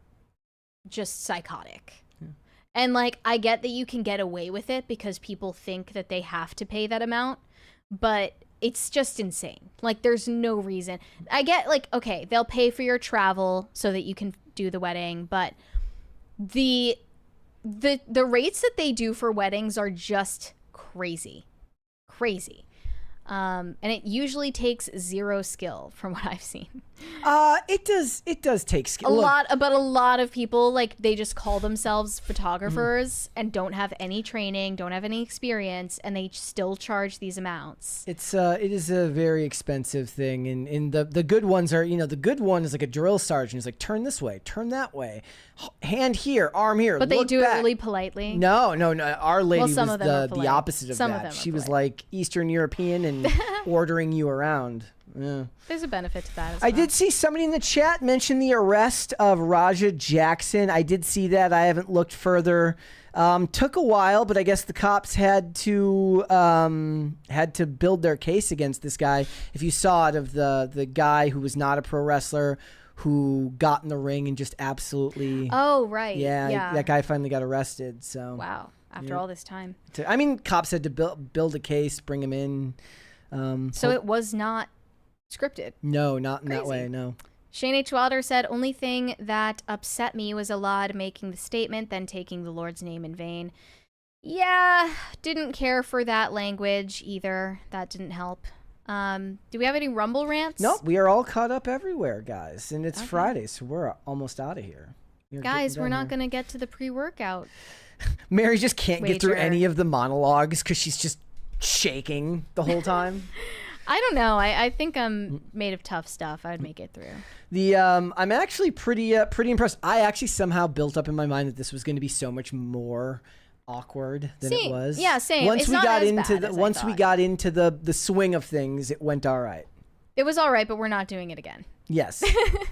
just psychotic. And like, I get that you can get away with it because people think that they have to pay that amount, but it's just insane. Like, there's no reason. I get like, okay, they'll pay for your travel so that you can do the wedding, but the rates that they do for weddings are just crazy. And it usually takes zero skill from what I've seen. It does take skill. But a lot of people, like, they just call themselves photographers and don't have any training, don't have any experience, and they still charge these amounts. It is a very expensive thing, and the good ones are, the good one is like a drill sergeant. He's like, turn this way, turn that way, hand here, arm here. But they do back. it really politely. No. Our lady was the opposite of some that. Of them she are was polite. like Eastern European and ordering you around. Yeah. There's a benefit to that as I well. did see somebody in the chat mention the arrest of Raja Jackson. I did see that. I haven't looked further. Took a while, but I guess the cops had to build their case against this guy. If you saw it, of the guy who was not a pro wrestler who got in the ring and just absolutely. Oh, right. Yeah. That guy finally got arrested. So. Wow. After all this time. I mean, cops had to build a case, bring him in. So it was not scripted. No, not in that way, no. Shane H. Wilder said, only thing that upset me was Alad making the statement, then taking the Lord's name in vain. Yeah, didn't care for that language either. That didn't help. Do we have any Rumble rants? Nope, we are all caught up everywhere, guys. And it's Friday, so we're almost out of here. Guys, we're not going to get to the pre-workout. Mary just can't get through Wager. any of the monologues because she's just shaking the whole time. I don't know. I think I'm made of tough stuff. I would make it through. I'm actually pretty impressed. I actually somehow built up in my mind that this was going to be so much more awkward than it was. Yeah, same. Once It's we not got as into bad the as I once we thought. got into the swing of things, it went all right. It was all right, but we're not doing it again. Yes,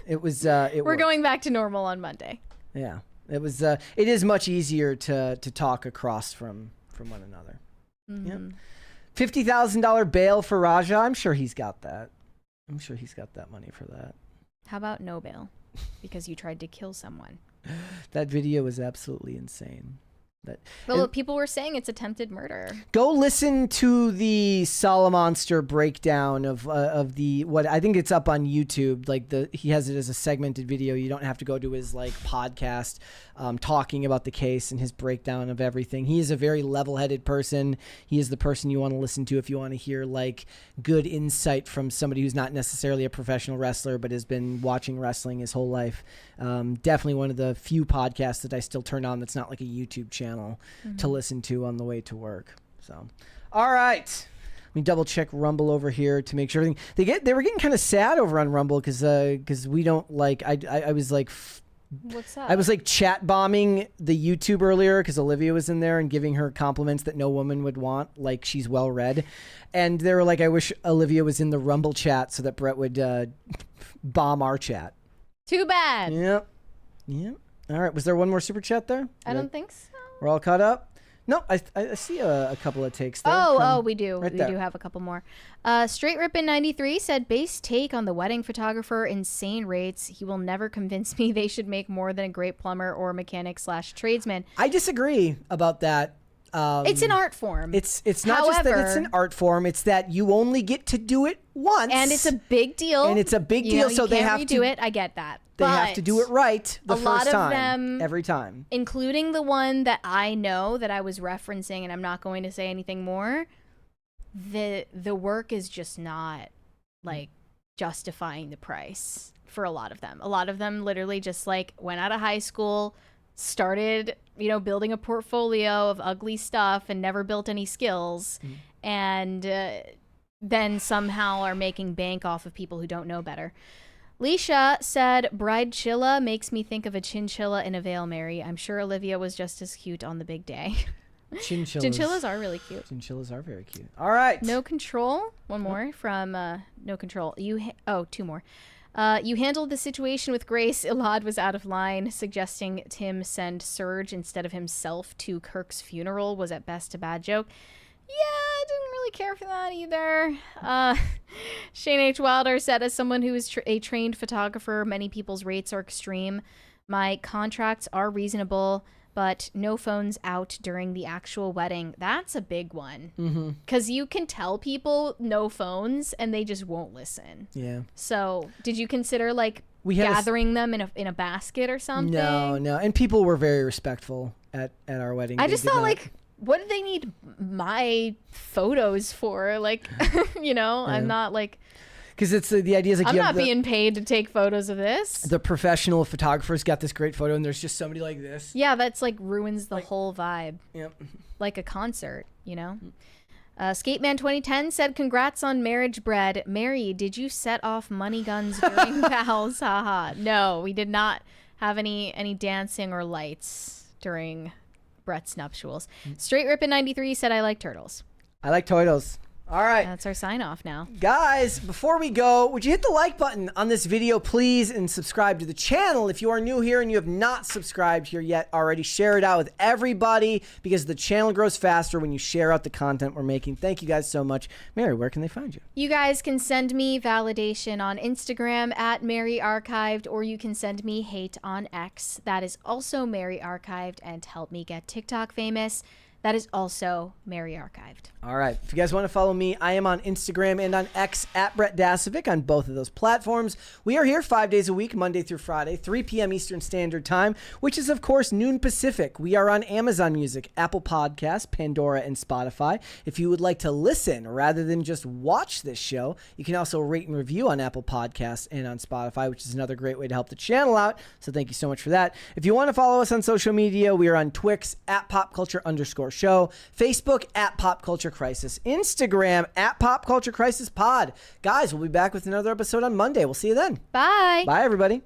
it was. We're going back to normal on Monday. Yeah, it was. It is much easier to talk across from one another. Mm-hmm. Yeah. $50,000 bail for Raja. I'm sure he's got that. I'm sure he's got that money for that. How about no bail? Because you tried to kill someone. That video was absolutely insane. Well, people were saying it's attempted murder. Go listen to the Salamonster breakdown of what I think it's up on YouTube. Like he has it as a segmented video. You don't have to go to his like podcast talking about the case and his breakdown of everything. He is a very level-headed person. He is the person you want to listen to if you want to hear like good insight from somebody who's not necessarily a professional wrestler but has been watching wrestling his whole life. Definitely one of the few podcasts that I still turn on that's not like a YouTube channel to listen to on the way to work. So, all right. Let me double check Rumble over here to make sure everything. They were getting kind of sad over on Rumble because we don't like. I was like What's up? I was like chat bombing the YouTube earlier because Olivia was in there and giving her compliments that no woman would want, like she's well read. And they were like, I wish Olivia was in the Rumble chat so that Brett would bomb our chat. Too bad. Yep. Yep. All right. Was there one more super chat there? I don't think so. We're all caught up? No, I see a couple of takes there. We do. We do have a couple more. Straight Rippin' 93 said, base take on the wedding photographer, insane rates. He will never convince me they should make more than a great plumber or mechanic / tradesman. I disagree about that. It's an art form. It's not just that it's an art form. It's that you only get to do it once. And it's a big deal. And it's a big deal, so they have to do it. I get that. They have to do it right the first time. Them, every time. Including the one that I know that I was referencing, and I'm not going to say anything more. The work is just not like justifying the price for a lot of them. A lot of them literally just like went out of high school, started, building a portfolio of ugly stuff and never built any skills, and then somehow are making bank off of people who don't know better. Leisha said, Bridechilla makes me think of a chinchilla in a veil, Mary. I'm sure Olivia was just as cute on the big day. Chinchillas are really cute. Chinchillas are very cute. All right. No Control. One more from No Control. Two more. You handled the situation with grace. Elad was out of line. Suggesting Tim send Serge instead of himself to Kirk's funeral was at best a bad joke. Yeah, I didn't really care for that either. Shane H. Wilder said, as someone who is a trained photographer, many people's rates are extreme. My contracts are reasonable, but no phones out during the actual wedding. That's a big one. Because you can tell people no phones and they just won't listen. Yeah. So did you consider gathering them in a basket or something? No. And people were very respectful at our wedding. I just thought what do they need my photos for? I'm not because it's the idea is I'm not being paid to take photos of this. The professional photographers got this great photo, and there's just somebody like this. Yeah, that's ruins the whole vibe. Yep. Like a concert, Skateman 2010 said, congrats on marriage bread. Mary, did you set off money guns during vows? Haha. No, we did not have any dancing or lights during Brett's nuptials. Straight Rippin' 93 said, I like turtles. I like turtles. All right. That's our sign off now. Guys, before we go, would you hit the like button on this video, please, and subscribe to the channel. If you are new here and you have not subscribed here yet already, share it out with everybody because the channel grows faster when you share out the content we're making. Thank you guys so much. Mary, where can they find you? You guys can send me validation on Instagram at Mary Archived, or you can send me hate on X. That is also Mary Archived, and help me get TikTok famous. That is also Mary Archived. All right. If you guys want to follow me, I am on Instagram and on X at Brett Dasovic on both of those platforms. We are here 5 days a week, Monday through Friday, 3 p.m. Eastern Standard Time, which is, of course, noon Pacific. We are on Amazon Music, Apple Podcasts, Pandora, and Spotify. If you would like to listen rather than just watch this show, you can also rate and review on Apple Podcasts and on Spotify, which is another great way to help the channel out. So thank you so much for that. If you want to follow us on social media, we are on Twix at @popculture_show, Facebook at Pop Culture Crisis, Instagram at Pop Culture Crisis Pod. Guys, we'll be back with another episode on Monday. We'll see you then. Bye. Bye, everybody.